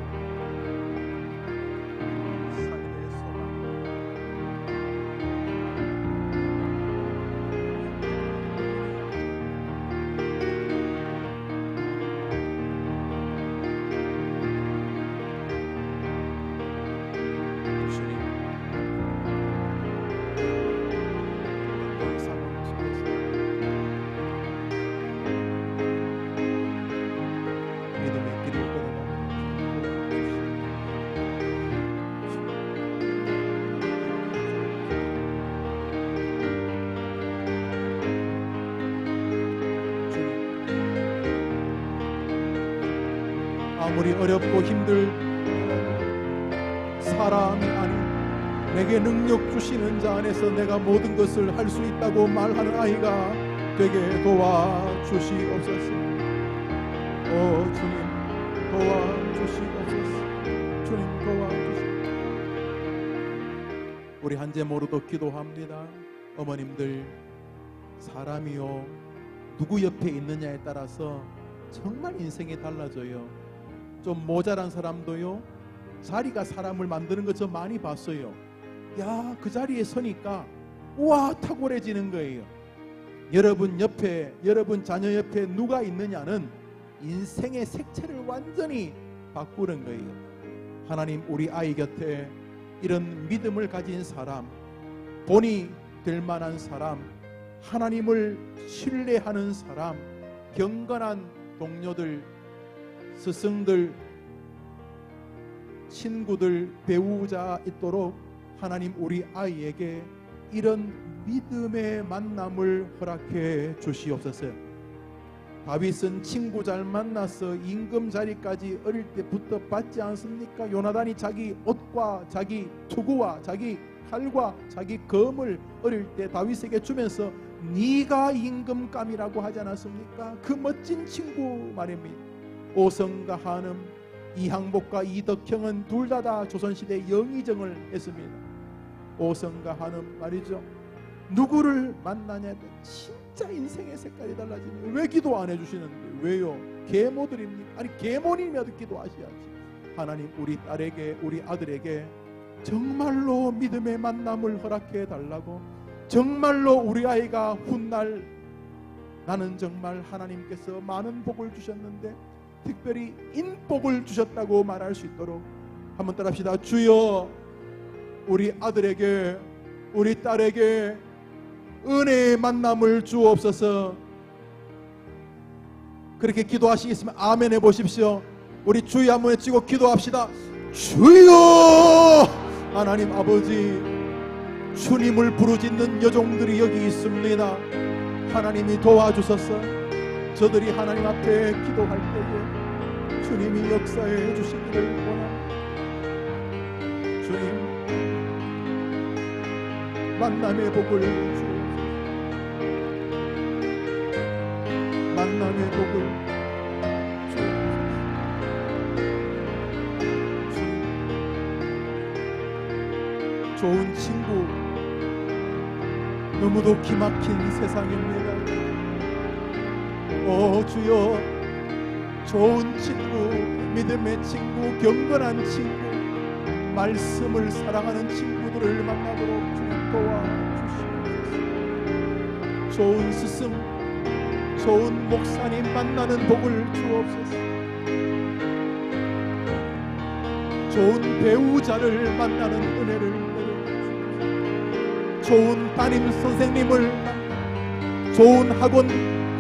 아무리 어렵고 힘들 사람이 아닌 내게 능력 주시는 자 안에서 내가 모든 것을 할 수 있다고 말하는 아이가 되게 도와주시옵소서. 주님 도와주시옵소서. 주님 도와주시옵소서. 우리 한제 모르도 기도합니다. 어머님들, 사람이요 누구 옆에 있느냐에 따라서 정말 인생이 달라져요. 좀 모자란 사람도요, 자리가 사람을 만드는 거 저 많이 봤어요. 야, 그 자리에 서니까 우와 탁월해지는 거예요. 여러분 옆에, 여러분 자녀 옆에 누가 있느냐는 인생의 색채를 완전히 바꾸는 거예요. 하나님, 우리 아이 곁에 이런 믿음을 가진 사람, 본이 될 만한 사람, 하나님을 신뢰하는 사람, 경건한 동료들, 스승들, 친구들, 배우자 있도록 하나님 우리 아이에게 이런 믿음의 만남을 허락해 주시옵소서. 다윗은 친구 잘 만나서 임금 자리까지 어릴 때부터 받지 않습니까? 요나단이 자기 옷과 자기 투구와 자기 칼과 자기 검을 어릴 때 다윗에게 주면서 네가 임금감이라고 하지 않았습니까? 그 멋진 친구 말입니다. 오성과 한음, 이항복과 이덕형은 둘 다 조선시대 영의정을 했습니다. 오성과 한음 말이죠. 누구를 만나냐, 진짜 인생의 색깔이 달라지면 왜 기도 안 해주시는데? 왜요? 계모들입니까? 아니 계모님이라도 기도하셔야지. 하나님, 우리 딸에게, 우리 아들에게 정말로 믿음의 만남을 허락해 달라고. 정말로 우리 아이가 훗날 나는 정말 하나님께서 많은 복을 주셨는데 특별히 인복을 주셨다고 말할 수 있도록 한번 따라합시다. 주여, 우리 아들에게, 우리 딸에게 은혜의 만남을 주옵소서. 그렇게 기도하시겠으면 아멘 해보십시오. 우리 주여 한번 외치고 기도합시다. 주여! 하나님 아버지, 주님을 부르짖는 여종들이 여기 있습니다. 하나님이 도와주소서. 저들이 하나님 앞에 기도할 때에 주님이 역사해 주시기를 원합니다. 주님, 만남의 복을 주옵소서. 만남의 복을 좋은 친구, 너무도 기막힌 세상입니다. 오 주여, 좋은 친구, 믿음의 친구, 경건한 친구, 말씀을 사랑하는 친구들을 만나도록 주님 도와주시옵소서. 좋은 스승, 좋은 목사님 만나는 복을 주옵소서. 좋은 배우자를 만나는 은혜를 내려주옵소서. 좋은 담임 선생님을 만나, 좋은 학원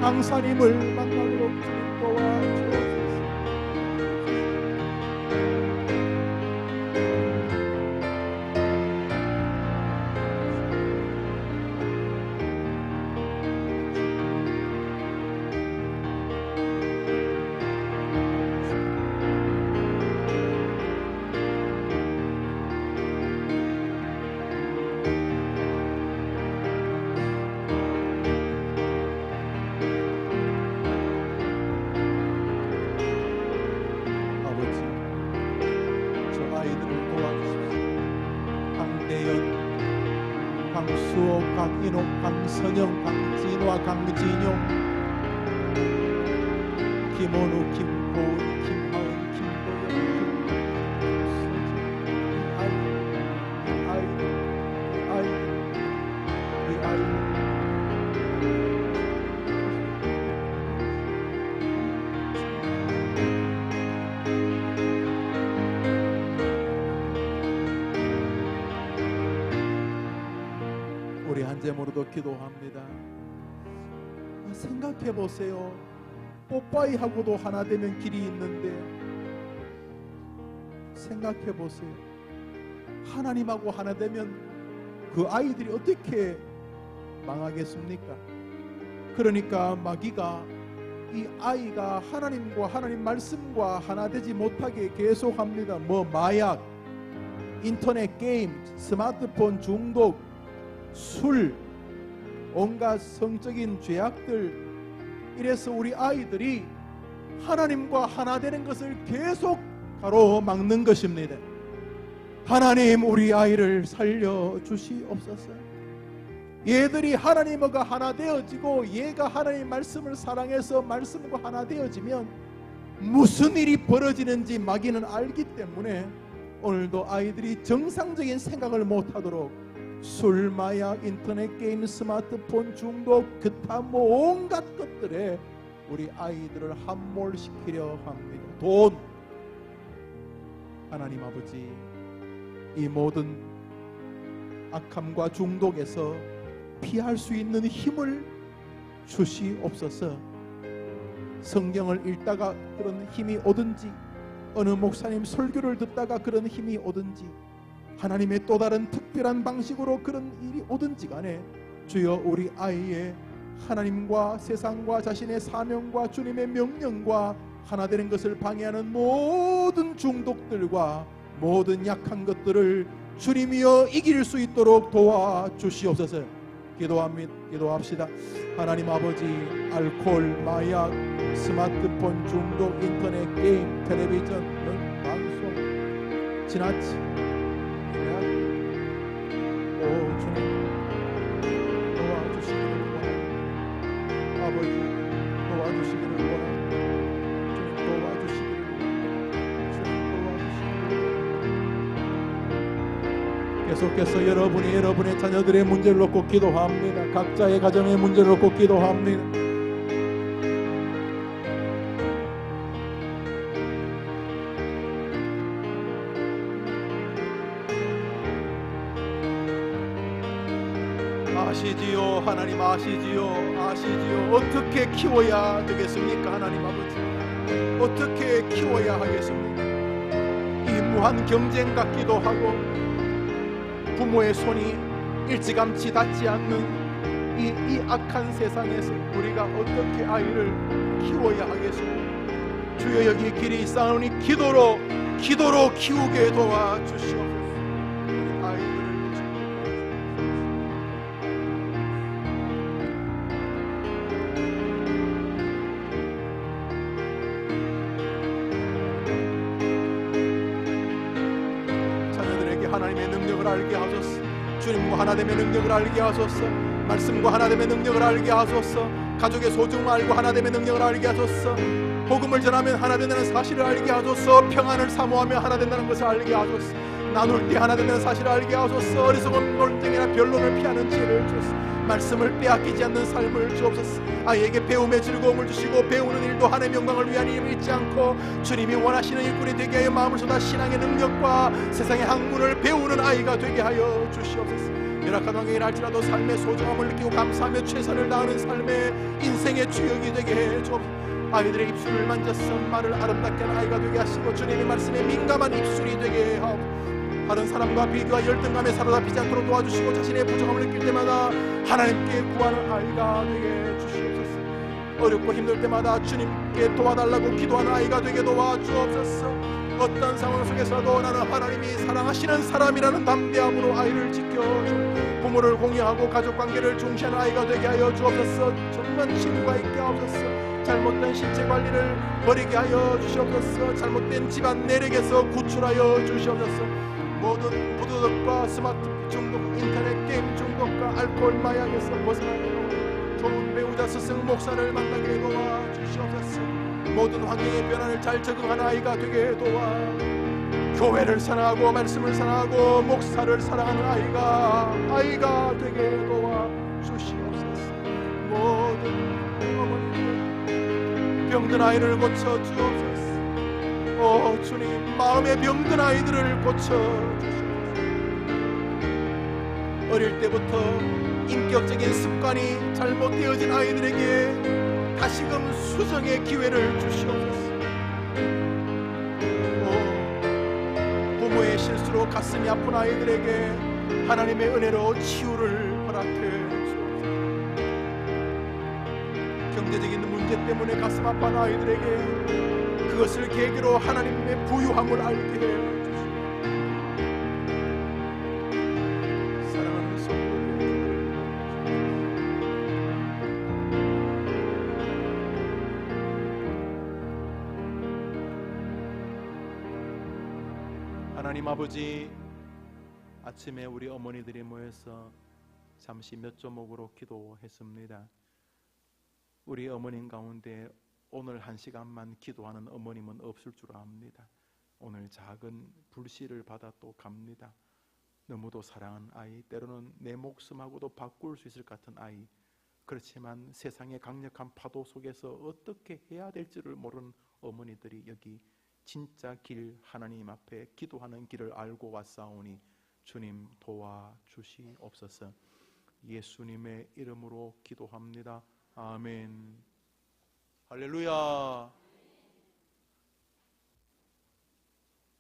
강사님을 만나도록 주님 도와주옵소서. 강수호, 강인호, 강선영, 강진화, 강진용, 김원우, 김고은, 김하은, 김도영, 우리 아이 우리 한제모로도 기도합니다. 생각해 보세요. 뽀빠이하고도 하나 되는 길이 있는데 생각해 보세요. 하나님하고 하나 되면 그 아이들이 어떻게 망하겠습니까? 그러니까 마귀가 이 아이가 하나님과 하나님 말씀과 하나 되지 못하게 계속합니다. 마약, 인터넷 게임, 스마트폰 중독, 술, 온갖 성적인 죄악들, 이래서 우리 아이들이 하나님과 하나 되는 것을 계속 가로막는 것입니다. 하나님, 우리 아이를 살려주시옵소서. 얘들이 하나님과 하나 되어지고 얘가 하나님 말씀을 사랑해서 말씀과 하나 되어지면 무슨 일이 벌어지는지 마귀는 알기 때문에 오늘도 아이들이 정상적인 생각을 못하도록 술, 마약, 인터넷 게임, 스마트폰 중독, 기타 온갖 것들에 우리 아이들을 함몰시키려 합니다. 돈, 하나님 아버지, 이 모든 악함과 중독에서 피할 수 있는 힘을 주시옵소서. 성경을 읽다가 그런 힘이 오든지, 어느 목사님 설교를 듣다가 그런 힘이 오든지, 하나님의 또 다른 특별한 방식으로 그런 일이 오든지 간에 주여 우리 아이의 하나님과 세상과 자신의 사명과 주님의 명령과 하나 되는 것을 방해하는 모든 중독들과 모든 약한 것들을 주님이여 이길 수 있도록 도와주시옵소서. 기도합시다. 하나님 아버지, 알코올, 마약, 스마트폰 중독, 인터넷 게임, 텔레비전, 방송 지나치 주님 도와주시기를 원합니다. 아버지 도와주시기를 원합니다. 주님 도와주시기를 원합니다. 계속해서 여러분의 자녀들의 문제를 놓고 기도합니다. 각자의 가정의 문제를 놓고 기도합니다. 아시지요, 하나님 아시지요. 어떻게 키워야 되겠습니까? 하나님 아버지, 어떻게 키워야 하겠습니까? 이 무한 경쟁 같기도 하고 부모의 손이 일찌감치 닿지 않는 이 악한 세상에서 우리가 어떻게 아이를 키워야 하겠습니까? 주여, 여기 길이 있사오니 기도로 키우게 도와주시옵소서. 하나님의 능력을 알게 하소서. 주님과 하나됨의 능력을 알게 하소서. 말씀과 하나됨의 능력을 알게 하소서. 가족의 소중함을 알고 하나됨의 능력을 알게 하소서. 복음을 전하면 하나 된다는 사실을 알게 하소서. 평안을 사모하며 하나 된다는 것을 알게 하소서. 나눌 때 하나 된다는 사실을 알게 하소서. 어리석은 논쟁이나 변론을 피하는 지혜를 주소서. 말씀을 빼앗기지 않는 삶을 주옵소서. 아이에게 배움의 즐거움을 주시고 배우는 일도 하나님의 영광을 위한 일을 잊지 않고 주님이 원하시는 일꾼이 되게 하여 마음을 쏟아 신앙의 능력과 세상의 학문을 배우는 아이가 되게 하여 주시옵소서. 열악한 환경이라 할지라도 삶의 소중함을 느끼고 감사하며 최선을 다하는 삶의 인생의 주역이 되게 해 주옵소서. 아이들의 입술을 만져서 말을 아름답게 하는 아이가 되게 하시고 주님의 말씀에 민감한 입술이 되게 하옵소서. 다른 사람과 비교와 열등감에 사로잡히지 않도록 도와주시고 자신의 부족함을 느낄 때마다 하나님께 구하는 아이가 되게 주시옵소서. 어렵고 힘들 때마다 주님께 도와달라고 기도하는 아이가 되게 도와주옵소서. 어떤 상황 속에서라도 나는 하나님이 사랑하시는 사람이라는 담대함으로 아이를 지켜주고 부모를 공경하고 가족관계를 중시하는 아이가 되게 하여 주옵소서. 정말 친구가 있게 하옵소서. 잘못된 신체 관리를 버리게 하여 주시옵소서. 잘못된 집안 내력에서 구출하여 주시옵소서. 모든 부도덕과 스마트폰 중독, 인터넷 게임 중독과 알코올 마약에서 벗어나도록 좋은 배우자 스승 목사를 만나게 도와주시옵소서. 모든 환경의 변화를 잘 적응하는 아이가 되게 도와 교회를 사랑하고 말씀을 사랑하고 목사를 사랑하는 아이가 되게 도와주시옵소서. 모든 어머니들 병든 아이를 고쳐주옵소서. 주님, 마음의 병든 아이들을 고쳐주시옵소서. 어릴 때부터 인격적인 습관이 잘못되어진 아이들에게 다시금 수정의 기회를 주시옵소서. 부모의 실수로 가슴이 아픈 아이들에게 하나님의 은혜로 치유를 허락해 주옵소서. 경제적인 문제 때문에 가슴 아픈 아이들에게 그것을 계기로 하나님의 부유함을 알게 해 주시옵소서. 사랑하는 성도, 하나님 아버지, 아침에 우리 어머니들이 모여서 잠시 몇 조목으로 기도했습니다. 우리 어머님 가운데 오늘 한 시간만 기도하는 어머님은 없을 줄 압니다. 오늘 작은 불씨를 받아 또 갑니다. 너무도 사랑하는 아이, 때로는 내 목숨하고도 바꿀 수 있을 것 같은 아이, 그렇지만 세상의 강력한 파도 속에서 어떻게 해야 될지를 모르는 어머니들이 여기 진짜 길, 하나님 앞에 기도하는 길을 알고 왔사오니 주님 도와주시옵소서. 예수님의 이름으로 기도합니다. 아멘. 할렐루야.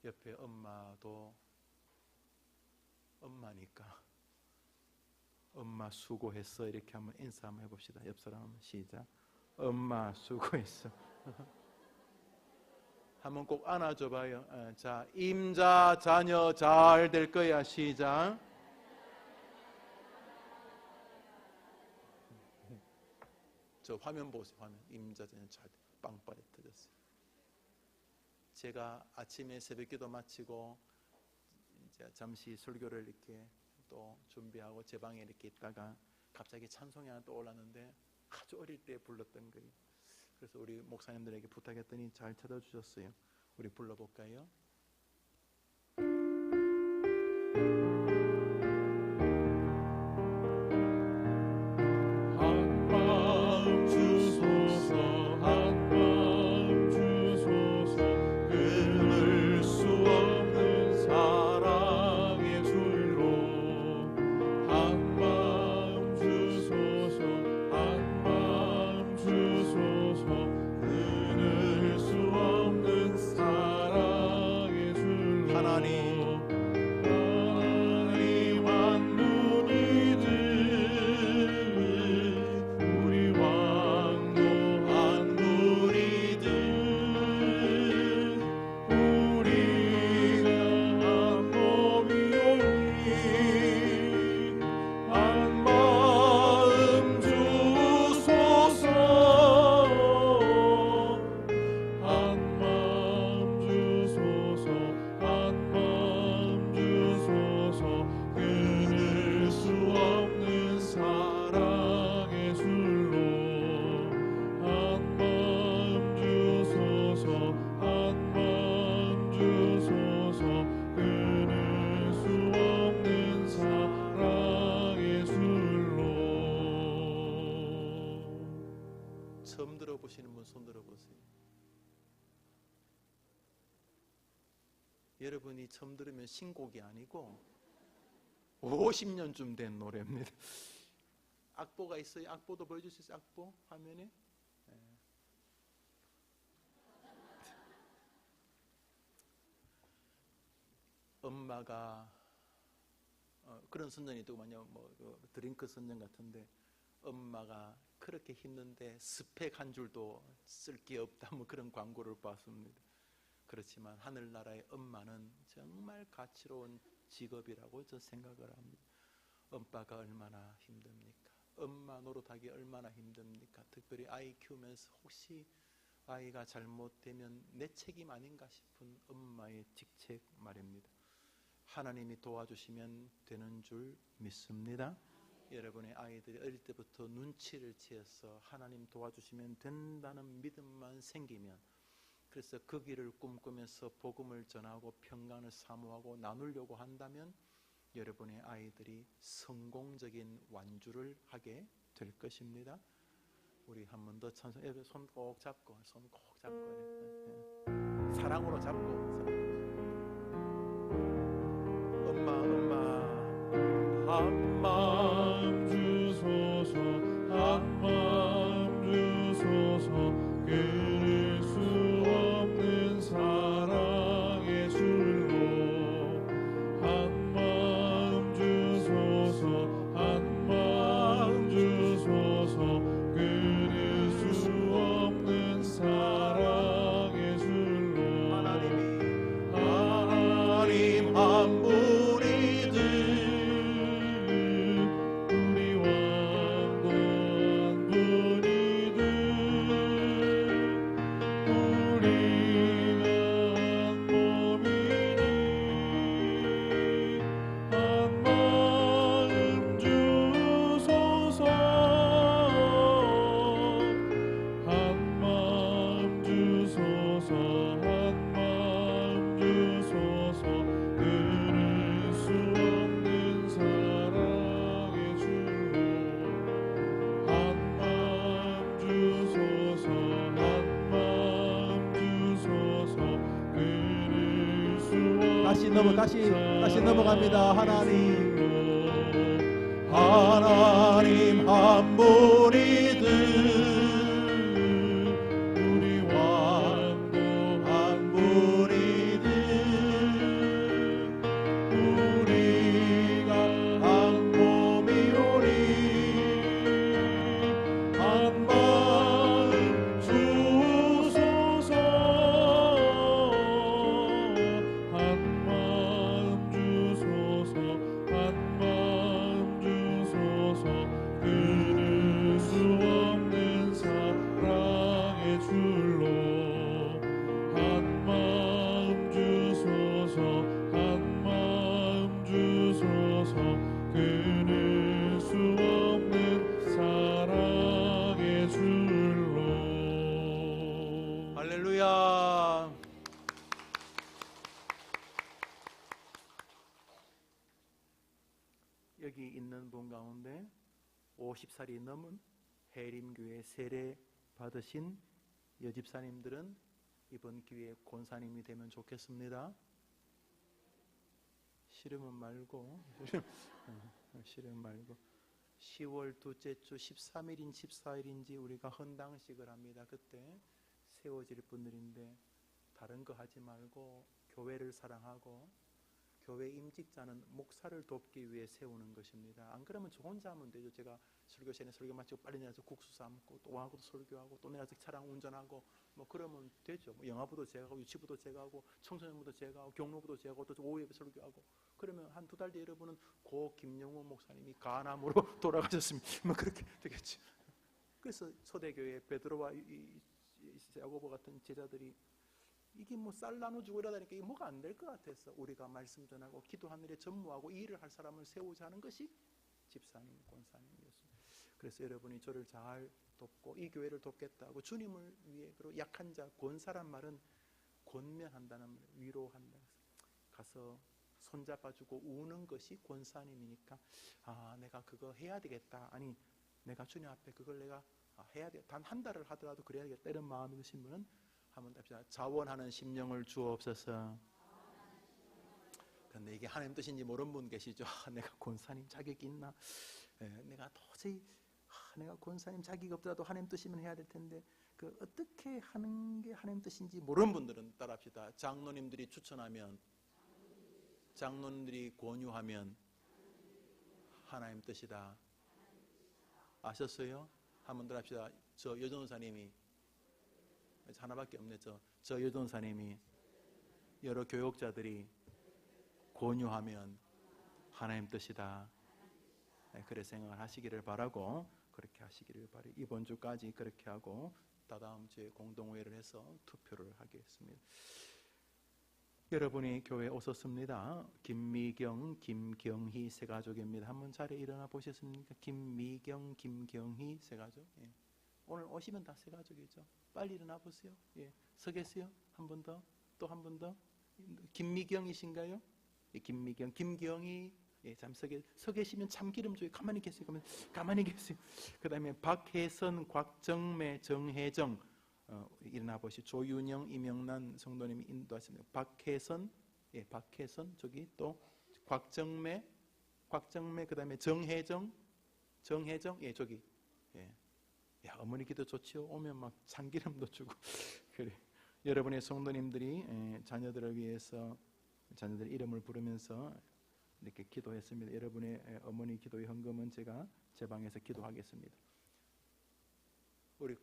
옆에 엄마도 엄마니까 엄마 수고했어 이렇게 한번 인사 한번 해봅시다. 옆 사람 시작. 엄마 수고했어. 한번 꼭 안아줘 봐요. 자, 임자 자녀 잘 될 거야. 시작. 저 화면 보세요. 화면. 임자 자녀 잘 돼. 빵빠레 터졌어요. 제가 아침에 새벽기도 마치고 이제 잠시 설교를 이렇게 또 준비하고 제 방에 이렇게 있다가 갑자기 찬송이 하나 떠올랐는데 아주 어릴 때 불렀던 거예요. 그래서 우리 목사님들에게 부탁했더니 잘 찾아주셨어요. 우리 불러볼까요? 처음 들어보시는 분 손 들어보세요. 여러분이 처음 들으면 신곡이 아니고 50년쯤 된 노래입니다. 악보가 있어요. 악보도 보여줄 수 있어요? 악보 화면에. 네. 엄마가 그런 선전이 있더군요. 드링크 선전 같은데 엄마가 그렇게 힘든데 스펙 한 줄도 쓸 게 없다 뭐 그런 광고를 봤습니다. 그렇지만 하늘나라의 엄마는 정말 가치로운 직업이라고 저 생각을 합니다. 엄마가 얼마나 힘듭니까? 엄마 노릇하기 얼마나 힘듭니까? 특별히 아이 키우면서 혹시 아이가 잘못되면 내 책임 아닌가 싶은 엄마의 직책 말입니다. 하나님이 도와주시면 되는 줄 믿습니다. 여러분의 아이들이 어릴 때부터 눈치를 채서 하나님 도와주시면 된다는 믿음만 생기면, 그래서 그 길을 꿈꾸면서 복음을 전하고 평강을 사모하고 나누려고 한다면 여러분의 아이들이 성공적인 완주를 하게 될 것입니다. 우리 한 번 더 찬송, 손 꼭 잡고, 손 꼭 잡고, 사랑으로 잡고. 엄마 한 마음 주소서, 한 마음 주소서, 끊을 수 없는 사랑의 줄로. 한 마음 주소서, 한 마음 주소서, 끊을 수 없는 사랑의 줄로. 하나님 한 분이듯 다시 넘어갑니다. 하나님 한 분이듯 우리 왕도 한 분이듯 우리가 한 몸이오니 한 마음 주소서 한 마음 주소서 한 마음 주소서 끊을 수 없는 사랑의 줄로 한 마음 주소서 한 마음 주소서 끊을 수 없는 사랑의 줄로. 할렐루야. 여기 있는 분 가운데 50살이 넘은 해림교회 세례 받으신 여집사님들은 이번 기회에 권사님이 되면 좋겠습니다. 싫으면 말고 10월 둘째 주 13일인지 14일인지 우리가 헌당식을 합니다. 그때 세워질 분들인데 다른 거 하지 말고 교회를 사랑하고 교회 임직자는 목사를 돕기 위해 세우는 것입니다. 안 그러면 저 혼자 하면 되죠. 제가 설교 시간에 설교 마치고 빨리 내려서 국수 삶고 또 와서도 설교하고 또 내려서 차량 운전하고 뭐 그러면 되죠. 뭐 영화부도 제가 하고 유치부도 제가 하고 청소년부도 제가 하고 경로부도 제가 하고 또 오후에 설교하고 그러면 한 두 달 뒤에 여러분은 고 김영호 목사님이 간암으로 돌아가셨습니다. 뭐 그렇게 되겠죠. 그래서 초대교회 베드로와 야고보 같은 제자들이 이게 뭐 쌀 나눠주고 이러다니까 이게 뭐가 안 될 것 같아서 우리가 말씀 전하고 기도하는 일에 전무하고 이 일을 할 사람을 세우자 하는 것이 집사님, 권사님이었습니다. 그래서 여러분이 저를 잘 돕고 이 교회를 돕겠다고 주님을 위해 그리고 약한 자, 권사란 말은 권면한다는 말, 위로한다. 가서 손잡아주고 우는 것이 권사님이니까 아 내가 그거 해야 되겠다. 아니 내가 주님 앞에 그걸 내가 해야 돼. 단 한 달을 하더라도 그래야 되겠다. 이런 마음이 드신 분은 한번 답시다. 자원하는 심령을 주옵소서. 근데 이게 하나님 뜻인지 모르는 분 계시죠? 내가 권사님 자격이 있나? 내가 도저히 내가 권사님 자격이 없더라도 하나님 뜻이면 해야 될 텐데 그 어떻게 하는 게 하나님 뜻인지 모르는 분들은 따라합시다. 장로님들이 추천하면 장로님들이 권유하면 하나님 뜻이다. 아셨어요? 한번 더 합시다. 저 여전사님이 하나밖에 없네. 저 여전사님이 여러 교역자들이 권유하면 하나님 뜻이다. 그래 생각을 하시기를 바라고 그렇게 하시기를 바라요. 이번 주까지 그렇게 하고 다다음 주에 공동회의를 해서 투표를 하겠습니다. 여러분이 교회에 오셨습니다. 김미경, 김경희 세 가족입니다. 한번 자리에 일어나 보셨습니까? 김미경, 김경희 세 가족. 예. 오늘 오시면 다 세 가족이죠. 빨리 일어나 보세요. 예. 서 계세요. 한 번 더. 또 한 번 더. 김미경이신가요? 예, 김미경, 김경희. 예, 잠시 서 계시면 참기름 줘요. 가만히 계세요. 가만히 계세요. 그 다음에 박혜선, 곽정매, 정혜정. 일어나 보시죠. 조윤영, 이명란 성도님이 인도하십니다. 박혜선, 예, 박혜선 저기 또 곽정매, 그 다음에 정혜정, 예, 저기, 예. 야, 어머니 기도 좋지요. 오면 막 참기름도 주고 그래. 여러분의 성도님들이 자녀들을 위해서 자녀들 이름을 부르면서 이렇게 기도했습니다. 여러분의 어머니 기도의 헌금은 제가 제 방에서 기도하겠습니다. 우리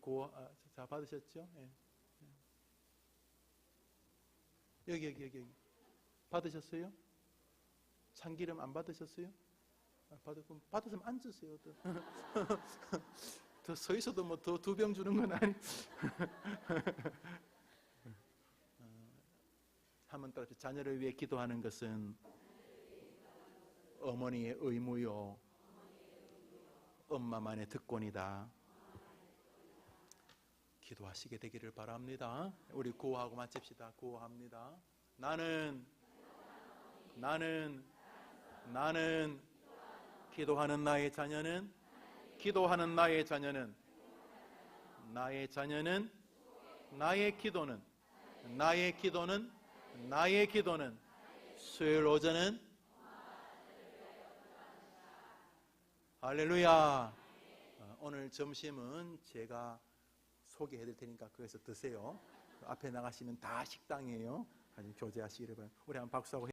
자 받으셨죠? 예. 여기 받으셨어요? 참기름 안 받으셨어요? 받으시면 앉으세요. 더 서 있어도 뭐 더 2병 주는 건 아니. 한번 따라 자녀를 위해 기도하는 것은 어머니의 의무요, 엄마만의 특권이다. 기도하시게 되기를 바랍니다. 우리 구호하고 마칩시다. 구호합니다. 나는 기도하는 나의 자녀는 나의 기도는 수요일 오전은 할렐루야. 오늘 점심은 제가 소개해 드릴 테니까 거기서 드세요. 앞에 나가시면 다 식당이에요. 교제하시기를 바랍니다. 우리 한번 박수하고